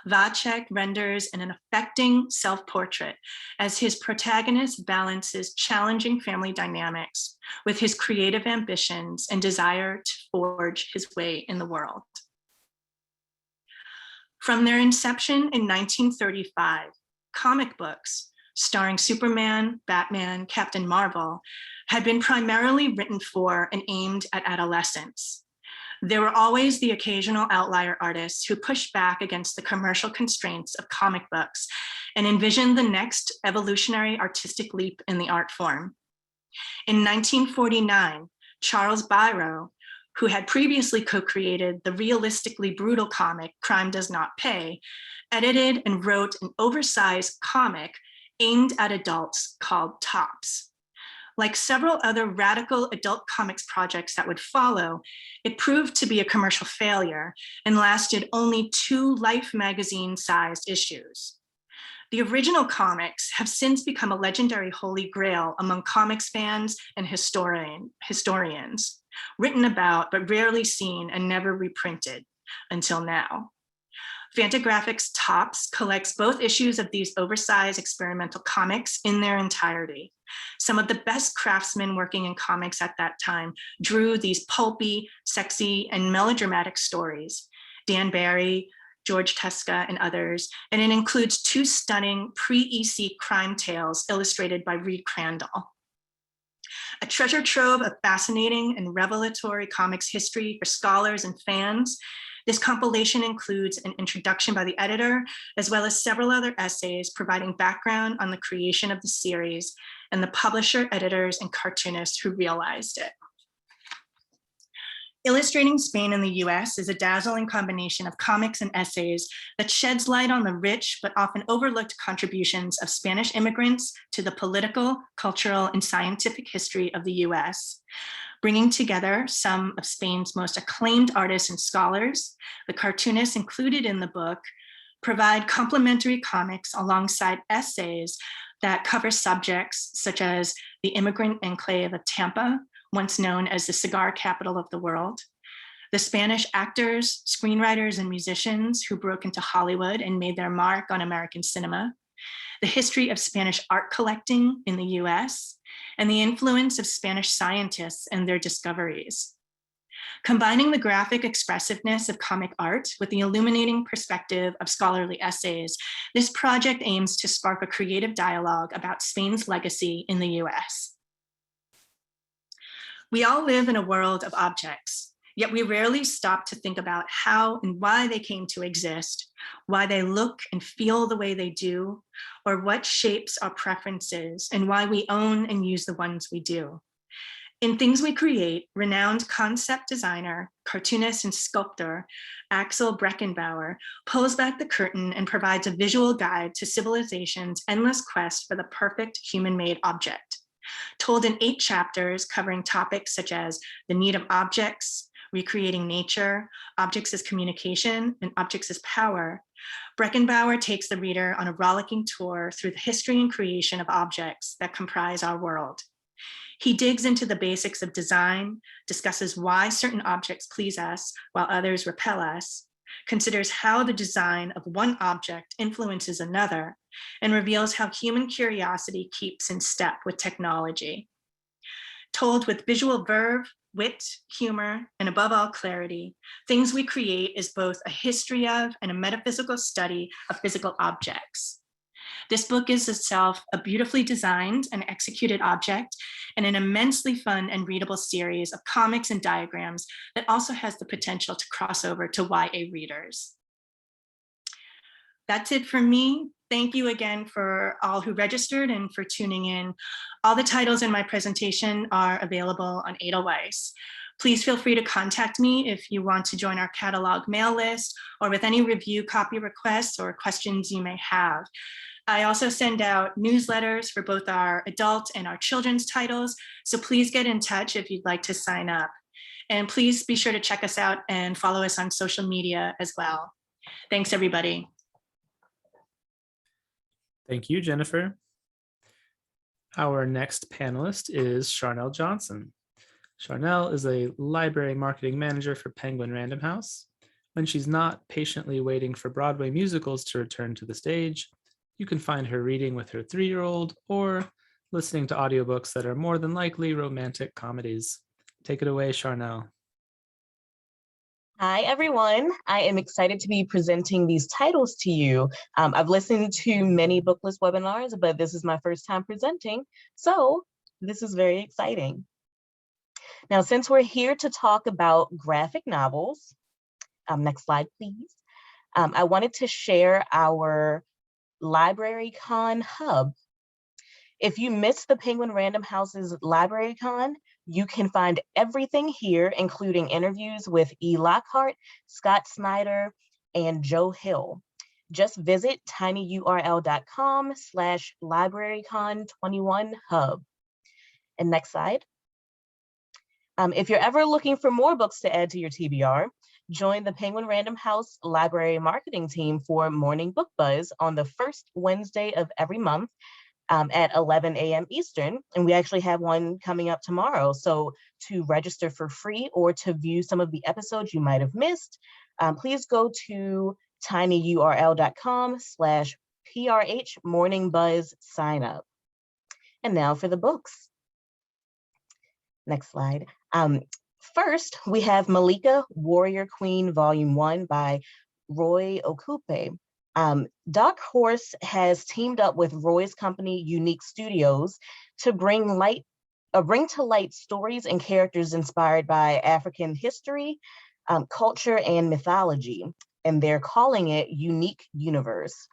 Walchuk renders an affecting self-portrait as his protagonist balances challenging family dynamics with his creative ambitions and desire to forge his way in the world. From their inception in 1935, comic books starring Superman, Batman, Captain Marvel had been primarily written for and aimed at adolescents. There were always the occasional outlier artists who pushed back against the commercial constraints of comic books and envisioned the next evolutionary artistic leap in the art form. In 1949, Charles Biro, who had previously co-created the realistically brutal comic Crime Does Not Pay, edited and wrote an oversized comic aimed at adults called Tops. Like several other radical adult comics projects that would follow, it proved to be a commercial failure and lasted only 2 Life magazine-sized issues. The original comics have since become a legendary holy grail among comics fans and historians, written about but rarely seen and never reprinted until now. Fantagraphics Tops collects both issues of these oversized experimental comics in their entirety. Some of the best craftsmen working in comics at that time drew these pulpy, sexy, and melodramatic stories. Dan Barry, George Teska, and others, and it includes 2 stunning pre-EC crime tales illustrated by Reed Crandall. A treasure trove of fascinating and revelatory comics history for scholars and fans, this compilation includes an introduction by the editor, as well as several other essays providing background on the creation of the series and the publisher, editors, and cartoonists who realized it. Illustrating Spain in the US is a dazzling combination of comics and essays that sheds light on the rich but often overlooked contributions of Spanish immigrants to the political, cultural, and scientific history of the US. Bringing together some of Spain's most acclaimed artists and scholars, the cartoonists included in the book provide complementary comics alongside essays that cover subjects such as the immigrant enclave of Tampa, once known as the cigar capital of the world, the Spanish actors, screenwriters, and musicians who broke into Hollywood and made their mark on American cinema, the history of Spanish art collecting in the US, and the influence of Spanish scientists and their discoveries. Combining the graphic expressiveness of comic art with the illuminating perspective of scholarly essays, this project aims to spark a creative dialogue about Spain's legacy in the US. We all live in a world of objects, yet we rarely stop to think about how and why they came to exist, why they look and feel the way they do, or what shapes our preferences and why we own and use the ones we do. In Things We Create, renowned concept designer, cartoonist, and sculptor Axel Breckenbauer pulls back the curtain and provides a visual guide to civilization's endless quest for the perfect human-made object. Told in 8 chapters covering topics such as the need of objects, recreating nature, objects as communication, and objects as power, Breckenbauer takes the reader on a rollicking tour through the history and creation of objects that comprise our world. He digs into the basics of design, discusses why certain objects please us while others repel us, considers how the design of one object influences another, and reveals how human curiosity keeps in step with technology. Told with visual verve, wit, humor, and above all clarity, Things We Create is both a history of and a metaphysical study of physical objects. This book is itself a beautifully designed and executed object and an immensely fun and readable series of comics and diagrams that also has the potential to cross over to YA readers. That's it for me. Thank you again for all who registered and for tuning in. All the titles in my presentation are available on Edelweiss. Please feel free to contact me if you want to join our catalog mail list or with any review copy requests or questions you may have. I also send out newsletters for both our adult and our children's titles, so please get in touch if you'd like to sign up. And please be sure to check us out and follow us on social media as well. Thanks, everybody. Thank you, Jennifer. Our next panelist is Charnel Johnson. Charnel is a library marketing manager for Penguin Random House. When she's not patiently waiting for Broadway musicals to return to the stage, you can find her reading with her 3-year-old or listening to audiobooks that are more than likely romantic comedies. Take it away, Charnel. Hi, everyone. I am excited to be presenting these titles to you. I've listened to many bookless webinars, but this is my first time presenting, so this is very exciting. Now, since we're here to talk about graphic novels, next slide, please. I wanted to share our LibraryCon hub. If you missed the Penguin Random House's LibraryCon, You can find everything here, including interviews with E. Lockhart, Scott Snyder, and Joe Hill. Just visit tinyurl.com/librarycon21hub. And next slide. If you're ever looking for more books to add to your TBR, join the Penguin Random House library marketing team for Morning Book Buzz on the first Wednesday of every month at 11 a.m. Eastern. And we actually have one coming up tomorrow. So to register for free or to view some of the episodes you might have missed, please go to tinyurl.com/PRH Morning Buzz sign up. And now for the books. Next slide. First, we have Malika, Warrior Queen, Volume 1 by Roy Okupe. Dark Horse has teamed up with Roy's company, Unique Studios, to bring to light stories and characters inspired by African history, culture, and mythology, and they're calling it Unique Universe.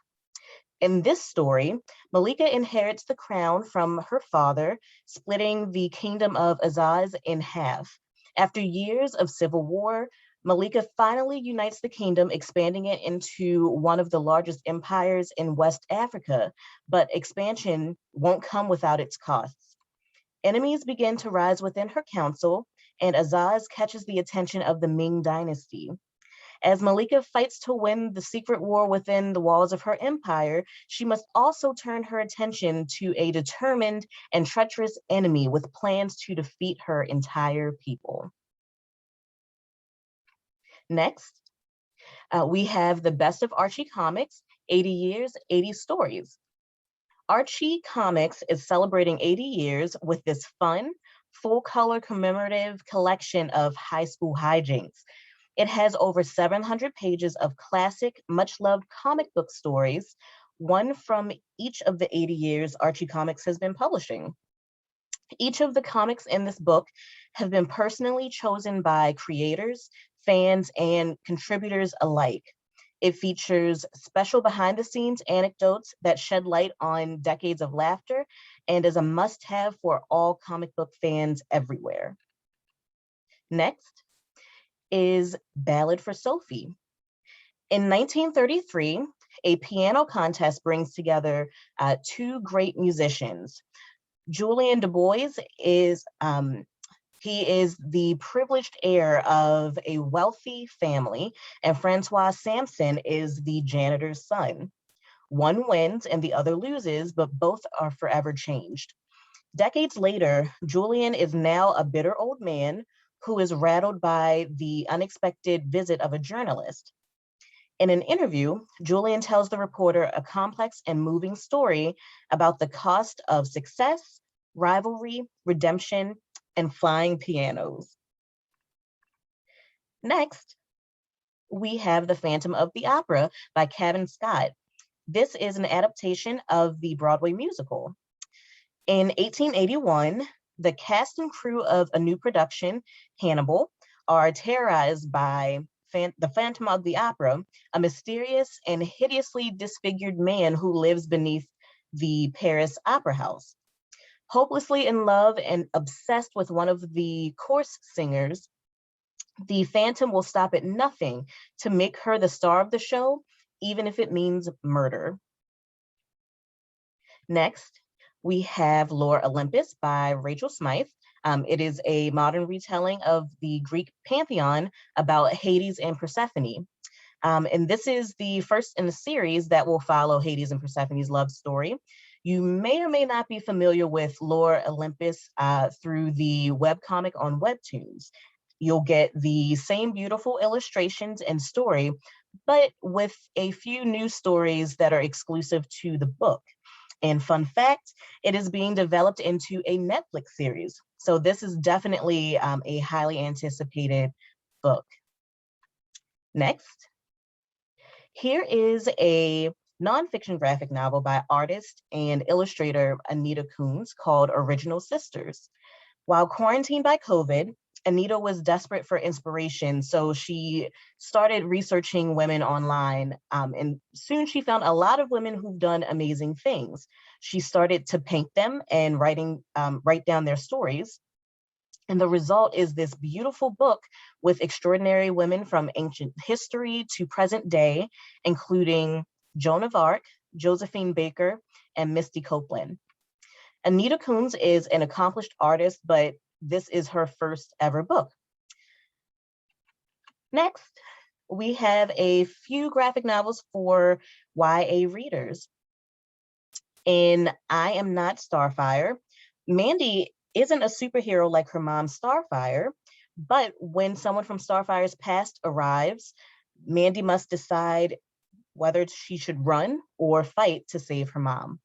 In this story, Malika inherits the crown from her father, splitting the kingdom of Azaz in half. After years of civil war, Malika finally unites the kingdom, expanding it into one of the largest empires in West Africa, but expansion won't come without its costs. Enemies begin to rise within her council, and Azaz catches the attention of the Ming dynasty. As Malika fights to win the secret war within the walls of her empire, she must also turn her attention to a determined and treacherous enemy with plans to defeat her entire people. Next, we have The Best of Archie Comics, 80 Years, 80 Stories. Archie Comics is celebrating 80 years with this fun, full-color commemorative collection of high school hijinks. It has over 700 pages of classic, much-loved comic book stories, one from each of the 80 years Archie Comics has been publishing. Each of the comics in this book have been personally chosen by creators, fans, and contributors alike. It features special behind-the-scenes anecdotes that shed light on decades of laughter and is a must-have for all comic book fans everywhere. Next is Ballad for Sophie. In 1933, a piano contest brings together two great musicians. Julian Du Bois is the privileged heir of a wealthy family, and Francois Sampson is the janitor's son. One wins and the other loses, but both are forever changed. Decades later, Julian is now a bitter old man who is rattled by the unexpected visit of a journalist. In an interview, Julian tells the reporter a complex and moving story about the cost of success, rivalry, redemption, and flying pianos. Next, we have The Phantom of the Opera by Kevin Scott. This is an adaptation of the Broadway musical. In 1881, the cast and crew of a new production, Hannibal, are terrorized by the Phantom of the Opera, a mysterious and hideously disfigured man who lives beneath the Paris Opera House. Hopelessly in love and obsessed with one of the chorus singers, the Phantom will stop at nothing to make her the star of the show, even if it means murder. Next, we have Lore Olympus by Rachel Smythe. It is a modern retelling of the Greek pantheon about Hades and Persephone. And this is the first in the series that will follow Hades and Persephone's love story. You may or may not be familiar with Lore Olympus through the webcomic on Webtoons. You'll get the same beautiful illustrations and story, but with a few new stories that are exclusive to the book. And fun fact, it is being developed into a Netflix series. So this is definitely a highly anticipated book. Next, here is a nonfiction graphic novel by artist and illustrator Anita Coons called Original Sisters. While quarantined by COVID, Anita was desperate for inspiration, so she started researching women online, and soon she found a lot of women who've done amazing things. She started to paint them and write down their stories. And the result is this beautiful book with extraordinary women from ancient history to present day, including Joan of Arc, Josephine Baker, and Misty Copeland. Anita Coons is an accomplished artist, but this is her first ever book. Next, we have a few graphic novels for YA readers. In I Am Not Starfire, Mandy isn't a superhero like her mom Starfire, but when someone from Starfire's past arrives, Mandy must decide whether she should run or fight to save her mom.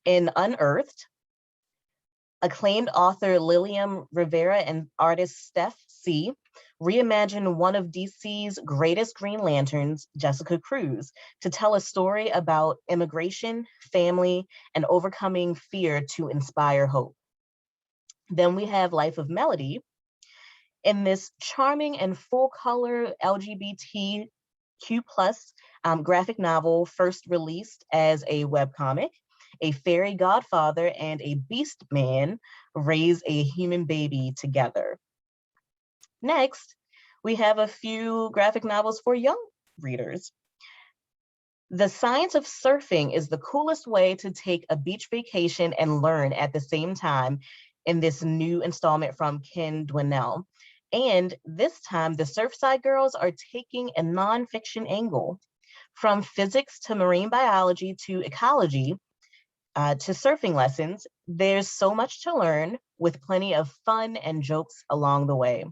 In Unearthed, acclaimed author Lilium Rivera and artist Steph C. reimagine one of DC's greatest Green Lanterns, Jessica Cruz, to tell a story about immigration, family, and overcoming fear to inspire hope. Then we have Life of Melody. In this charming and full-color LGBTQ+ graphic novel, first released as a webcomic, a fairy godfather and a beast man raise a human baby together. Next, we have a few graphic novels for young readers. The Science of Surfing is the coolest way to take a beach vacation and learn at the same time in this new installment from Ken Dwinell. And this time, the Surfside Girls are taking a nonfiction angle. From physics to marine biology to ecology, to surfing lessons, there's so much to learn with plenty of fun and jokes along the way.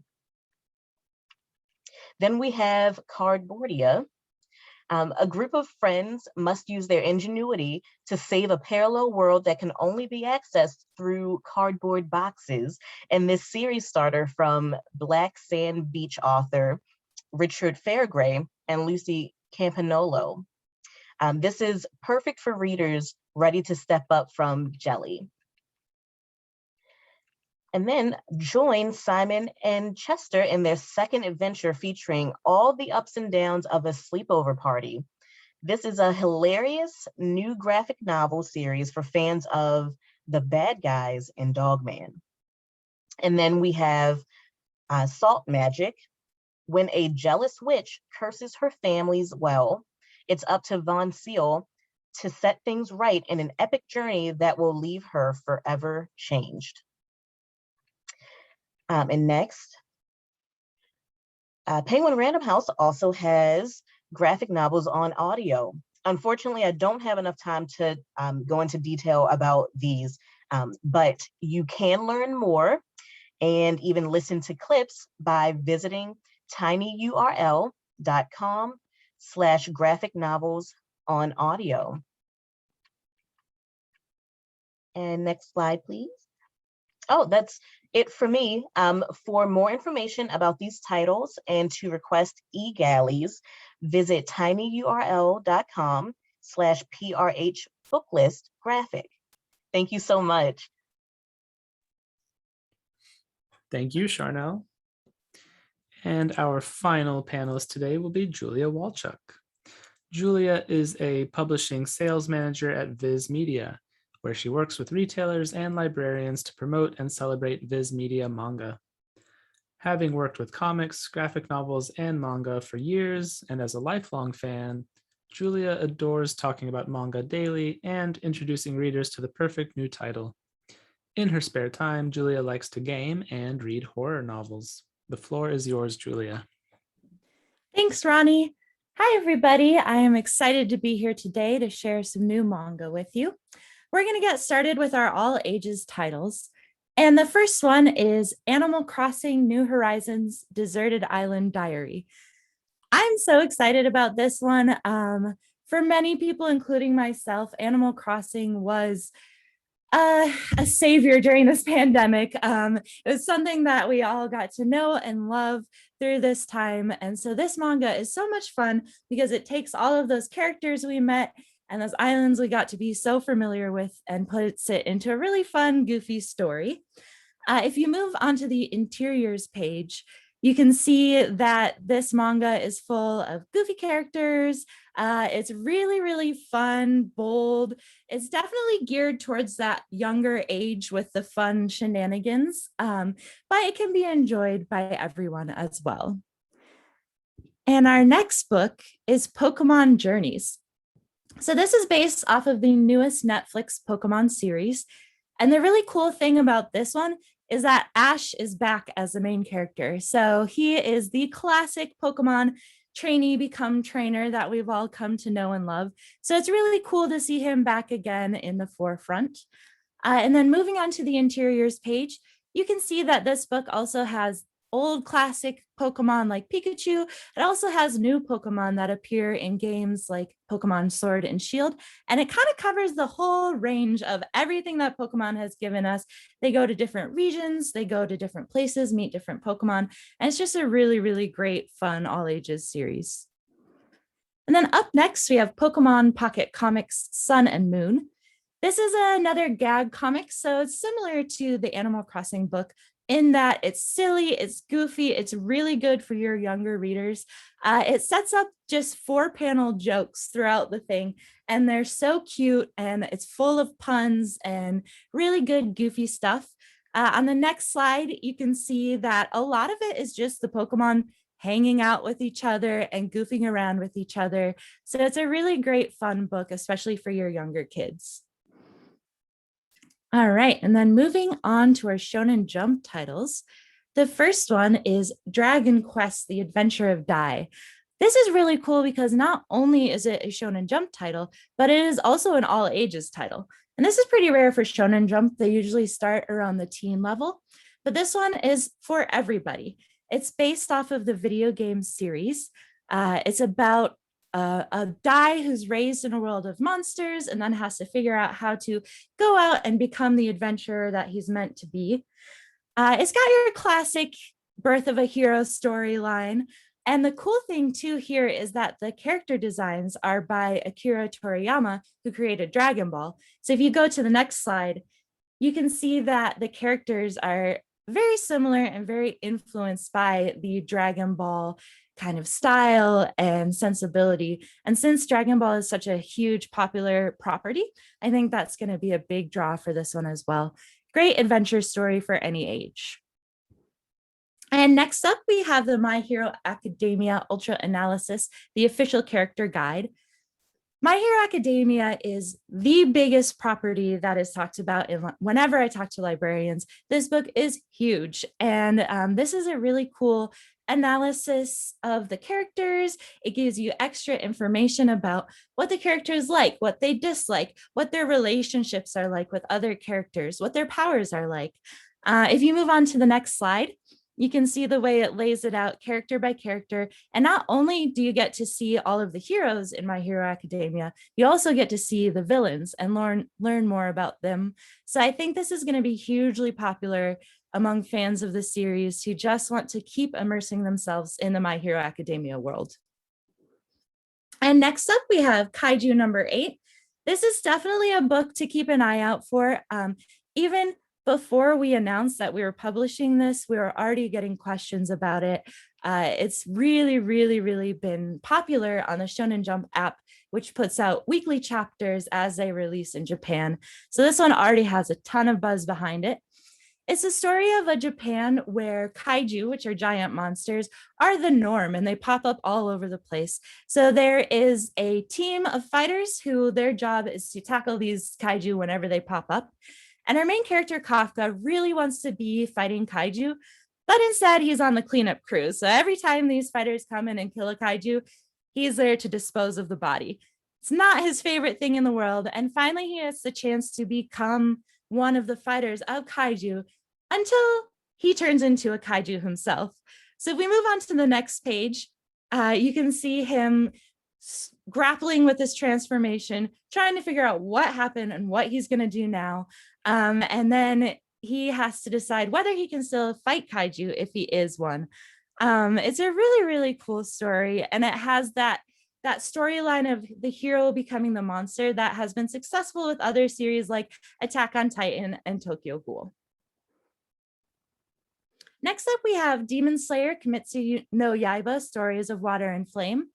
Then we have Cardboardia. A group of friends must use their ingenuity to save a parallel world that can only be accessed through cardboard boxes. And this series starter from Black Sand Beach author Richard Fairgray and Lucy Campanolo. This is perfect for readers ready to step up from jelly. And then join Simon and Chester in their second adventure featuring all the ups and downs of a sleepover party. This is a hilarious new graphic novel series for fans of The Bad Guys and Dogman. And then we have Salt Magic. When a jealous witch curses her family's well, it's up to Von Seal to set things right in an epic journey that will leave her forever changed. And next, Penguin Random House also has graphic novels on audio. Unfortunately, I don't have enough time to go into detail about these, but you can learn more and even listen to clips by visiting tinyurl.com/graphic novels on audio. And next slide, please. Oh, that's it for me. For more information about these titles and to request e-galleys, visit tinyurl.com/PRH booklist graphic. Thank you so much. Thank you, Charnel. And our final panelist today will be Julia Walchuk. Julia is a publishing sales manager at Viz Media, where she works with retailers and librarians to promote and celebrate Viz Media manga. Having worked with comics, graphic novels, and manga for years, and as a lifelong fan, Julia adores talking about manga daily and introducing readers to the perfect new title. In her spare time, Julia likes to game and read horror novels. The floor is yours, Julia. Thanks, Ronnie. Hi, everybody. I am excited to be here today to share some new manga with you. We're going to get started with our all ages titles. And the first one is Animal Crossing New Horizons Deserted Island Diary. I'm so excited about this one. For many people, including myself, Animal Crossing was a savior during this pandemic. It was something that we all got to know and love through this time. And so this manga is so much fun because it takes all of those characters we met and those islands we got to be so familiar with and puts it into a really fun, goofy story. If you move onto the interiors page, You can see that this manga is full of goofy characters. It's really, really fun, bold. It's definitely geared towards that younger age with the fun shenanigans, but it can be enjoyed by everyone as well. And our next book is Pokemon Journeys. So this is based off of the newest Netflix Pokemon series. And the really cool thing about this one is that Ash is back as the main character. So he is the classic Pokemon trainee become trainer that we've all come to know and love. So it's really cool to see him back again in the forefront. And then moving on to the interiors page, you can see that this book also has old classic Pokemon like Pikachu. It also has new Pokemon that appear in games like Pokemon Sword and Shield. And it kind of covers the whole range of everything that Pokemon has given us. They go to different regions, they go to different places, meet different Pokemon. And it's just a really, really great, fun, all ages series. And then up next, we have Pokemon Pocket Comics Sun and Moon. This is another gag comic, so it's similar to the Animal Crossing book, in that it's silly, it's goofy, it's really good for your younger readers. It sets up just 4-panel jokes throughout the thing, and they're so cute, and it's full of puns and really good goofy stuff. On the next slide, you can see that a lot of it is just the Pokemon hanging out with each other and goofing around with each other. So it's a really great fun book, especially for your younger kids. All right, and then moving on to our Shonen Jump titles. The first one is Dragon Quest: The Adventure of Dai. This is really cool because not only is it a Shonen Jump title, but it is also an all ages title. And this is pretty rare for Shonen Jump. They usually start around the teen level, but this one is for everybody. It's based off of the video game series. It's about a Dai who's raised in a world of monsters and then has to figure out how to go out and become the adventurer that he's meant to be. It's got your classic birth of a hero storyline. And the cool thing too here is that the character designs are by Akira Toriyama, who created Dragon Ball. So if you go to the next slide, you can see that the characters are very similar and very influenced by the Dragon Ball kind of style and sensibility. And since Dragon Ball is such a huge popular property, I think that's going to be a big draw for this one as well. Great adventure story for any age. And next up, we have the My Hero Academia Ultra Analysis, the official character guide. My Hero Academia is the biggest property that is talked about whenever I talk to librarians. This book is huge, and this is a really cool analysis of the characters. It gives you extra information about what the characters like, what they dislike, what their relationships are like with other characters, what their powers are like. If you move on to the next slide, you can see the way it lays it out character by character. And not only do you get to see all of the heroes in My Hero Academia, you also get to see the villains and learn more about them. So I think this is going to be hugely popular among fans of the series who just want to keep immersing themselves in the My Hero Academia world. And next up, we have Kaiju number 8. This is definitely a book to keep an eye out for. Even before we announced that we were publishing this, we were already getting questions about it. It's really, really, really been popular on the Shonen Jump app, which puts out weekly chapters as they release in Japan. So this one already has a ton of buzz behind it. It's a story of a Japan where kaiju, which are giant monsters, are the norm, and they pop up all over the place. So there is a team of fighters who their job is to tackle these kaiju whenever they pop up. And our main character, Kafka, really wants to be fighting kaiju, but instead he's on the cleanup crew. So every time these fighters come in and kill a kaiju, he's there to dispose of the body. It's not his favorite thing in the world. And finally, he has the chance to become one of the fighters of kaiju until he turns into a kaiju himself. So if we move on to the next page, you can see him grappling with this transformation, trying to figure out what happened and what he's going to do now. And then he has to decide whether he can still fight kaiju if he is one. It's a really, really cool story. And it has that storyline of the hero becoming the monster that has been successful with other series like Attack on Titan and Tokyo Ghoul. Next up, we have Demon Slayer Kimetsu no Yaiba, Stories of Water and Flame.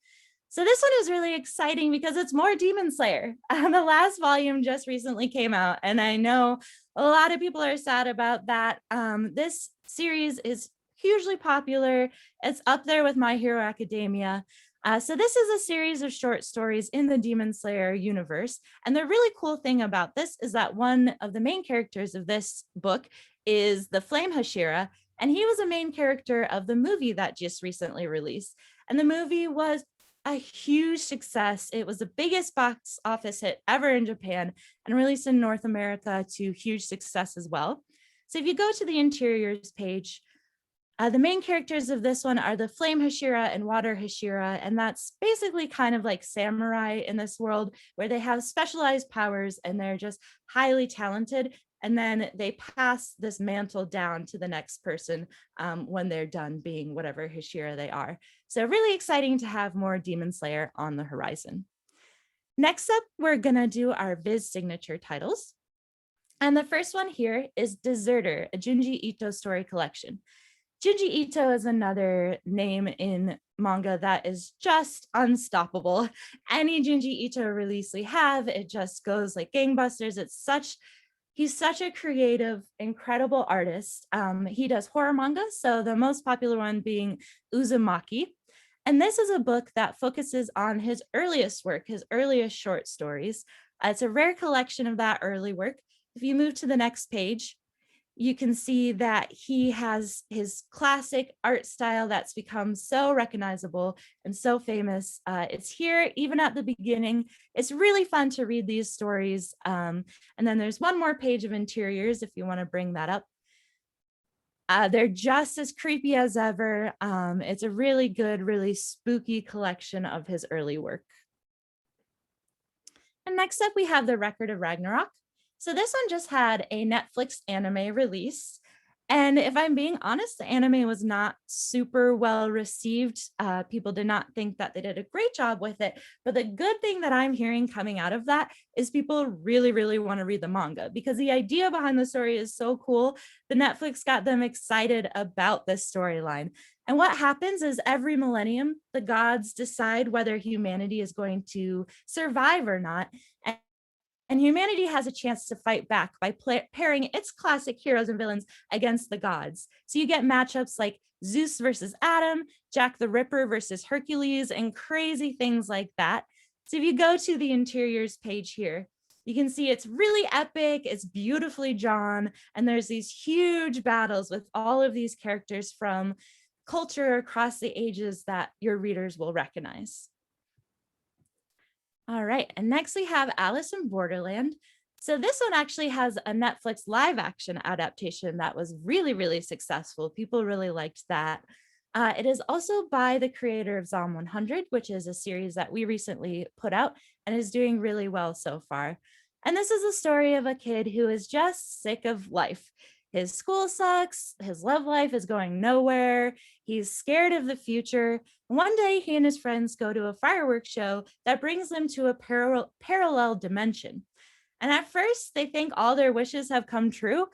So this one is really exciting because it's more Demon Slayer. The last volume just recently came out, and I know a lot of people are sad about that. This series is hugely popular. It's up there with My Hero Academia. So this is a series of short stories in the Demon Slayer universe. And the really cool thing about this is that one of the main characters of this book is the Flame Hashira, and he was a main character of the movie that just recently released. And the movie was a huge success. It was the biggest box office hit ever in Japan and released in North America to huge success as well. So if you go to the interiors page, the main characters of this one are the Flame Hashira and Water Hashira, and that's basically kind of like samurai in this world where they have specialized powers and they're just highly talented. And then they pass this mantle down to the next person when they're done being whatever Hashira they are. So really exciting to have more Demon Slayer on the horizon. Next up, we're gonna do our Viz Signature Titles. And the first one here is Deserter, a Junji Ito story collection. Junji Ito is another name in manga that is just unstoppable. Any Junji Ito release we have, it just goes like gangbusters. He's such a creative, incredible artist. He does horror manga, so the most popular one being Uzumaki. And this is a book that focuses on his earliest work, his earliest short stories. It's a rare collection of that early work. If you move to the next page, you can see that he has his classic art style that's become so recognizable and so famous. It's here even at the beginning. It's really fun to read these stories. And then there's one more page of interiors if you want to bring that up. They're just as creepy as ever. It's a really good, really spooky collection of his early work. And next up, we have The Record of Ragnarok. So this one just had a Netflix anime release. And if I'm being honest, the anime was not super well received. People did not think that they did a great job with it. But the good thing that I'm hearing coming out of that is people really, really want to read the manga because the idea behind the story is so cool. The Netflix got them excited about this storyline. And what happens is every millennium, the gods decide whether humanity is going to survive or not. And humanity has a chance to fight back by pairing its classic heroes and villains against the gods. So you get matchups like Zeus versus Adam, Jack the Ripper versus Hercules, and crazy things like that. So if you go to the interiors page here, you can see it's really epic, it's beautifully drawn, and there's these huge battles with all of these characters from culture across the ages that your readers will recognize. All right, and next we have Alice in Borderland. So this one actually has a Netflix live action adaptation that was really, really successful. People really liked that. It is also by the creator of Zom 100, which is a series that we recently put out and is doing really well so far. And this is a story of a kid who is just sick of life. His school sucks, his love life is going nowhere, he's scared of the future. One day, he and his friends go to a fireworks show that brings them to a parallel dimension. And at first, they think all their wishes have come true.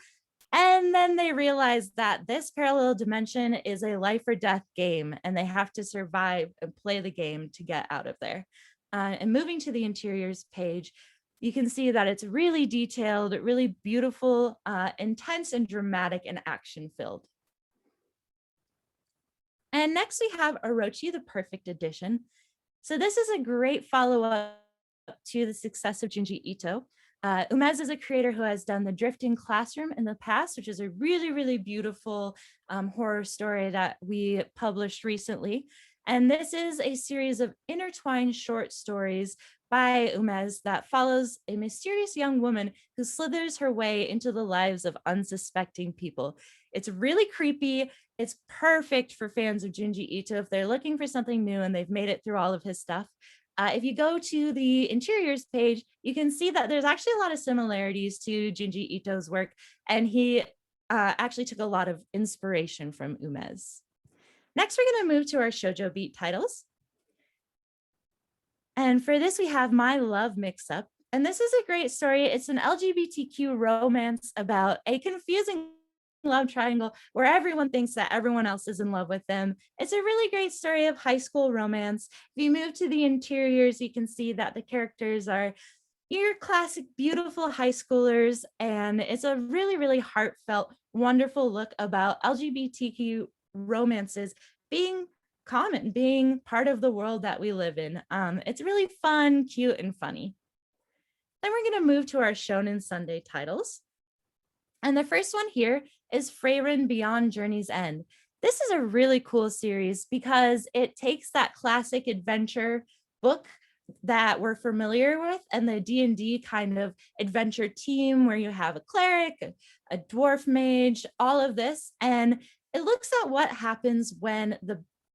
And then they realize that this parallel dimension is a life or death game, and they have to survive and play the game to get out of there. And moving to the interiors page, you can see that it's really detailed, really beautiful, intense and dramatic and action-filled. And next we have Orochi, the Perfect Edition. So this is a great follow-up to the success of Junji Ito. Umez is a creator who has done The Drifting Classroom in the past, which is a really, really beautiful horror story that we published recently. And this is a series of intertwined short stories by Umez that follows a mysterious young woman who slithers her way into the lives of unsuspecting people. It's really creepy. It's perfect for fans of Junji Ito if they're looking for something new and they've made it through all of his stuff. If you go to the interiors page, you can see that there's actually a lot of similarities to Junji Ito's work, and he actually took a lot of inspiration from Umez. Next, we're going to move to our Shoujo Beat titles. And for this, we have My Love Mix-Up. And this is a great story. It's an LGBTQ romance about a confusing love triangle where everyone thinks that everyone else is in love with them. It's a really great story of high school romance. If you move to the interiors, you can see that the characters are your classic beautiful high schoolers, and it's a really, really heartfelt, wonderful look about LGBTQ romances being common, being part of the world that we live in. It's really fun, cute, and funny. Then we're going to move to our Shonen Sunday titles. And the first one here is Freyrin Beyond Journey's End. This is a really cool series because it takes that classic adventure book that we're familiar with and the D&D kind of adventure team where you have a cleric, a dwarf mage, all of this. And it looks at what happens when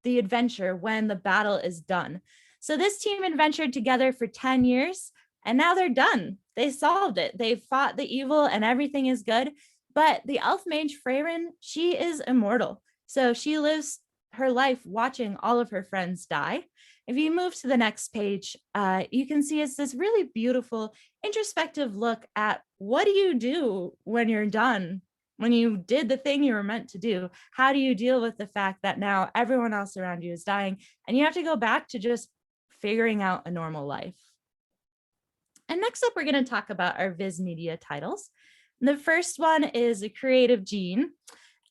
the adventure, when the battle is done. So this team adventured together for 10 years and now they're done. They solved it. They fought the evil and everything is good. But the elf mage Freyrin, she is immortal. So she lives her life watching all of her friends die. If you move to the next page, you can see it's this really beautiful introspective look at what do you do when you're done, when you did the thing you were meant to do. How do you deal with the fact that now everyone else around you is dying and you have to go back to just figuring out a normal life? And next up, we're going to talk about our Viz Media titles. The first one is A Creative Gene.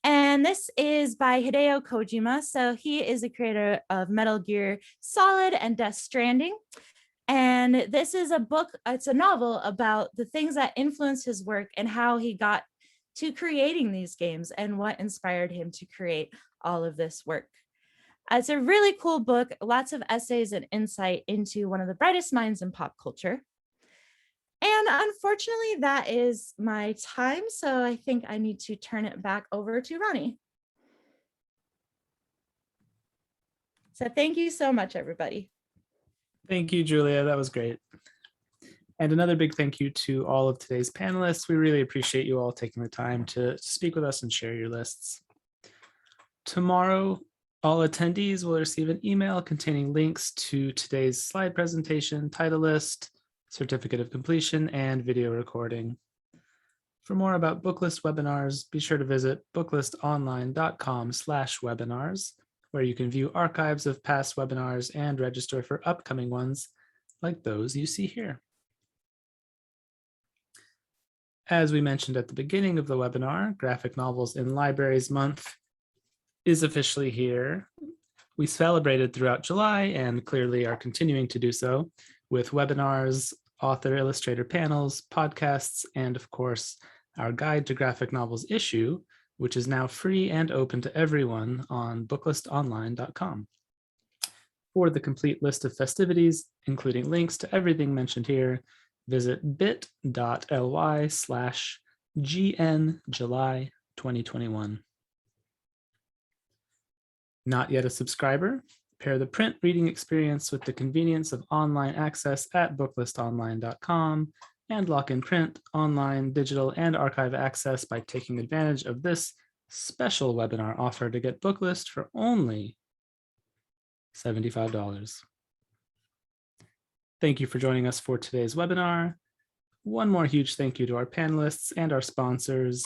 And this is by Hideo Kojima. So he is the creator of Metal Gear Solid and Death Stranding. And this is a book, it's a novel about the things that influenced his work and how he got to creating these games and what inspired him to create all of this work. It's a really cool book, lots of essays and insight into one of the brightest minds in pop culture. And unfortunately, that is my time. So I think I need to turn it back over to Ronnie. So thank you so much, everybody. Thank you, Julia. That was great. And another big thank you to all of today's panelists. We really appreciate you all taking the time to speak with us and share your lists. Tomorrow, all attendees will receive an email containing links to today's slide presentation, title list, certificate of completion, and video recording. For more about Booklist webinars, be sure to visit booklistonline.com/webinars, where you can view archives of past webinars and register for upcoming ones like those you see here. As we mentioned at the beginning of the webinar, Graphic Novels in Libraries Month is officially here. We celebrated throughout July and clearly are continuing to do so with webinars, author illustrator panels, podcasts, and of course, our Guide to Graphic Novels issue, which is now free and open to everyone on booklistonline.com. For the complete list of festivities, including links to everything mentioned here, visit bit.ly/GN July 2021. Not yet a subscriber? Pair the print reading experience with the convenience of online access at booklistonline.com and lock in print, online, digital, and archive access by taking advantage of this special webinar offer to get Booklist for only $75. Thank you for joining us for today's webinar. One more huge thank you to our panelists and our sponsors,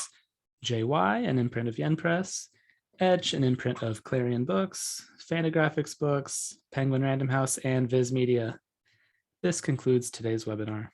JY, an imprint of Yen Press, Etch, an imprint of Clarion Books, Fantagraphics Books, Penguin Random House, and Viz Media. This concludes today's webinar.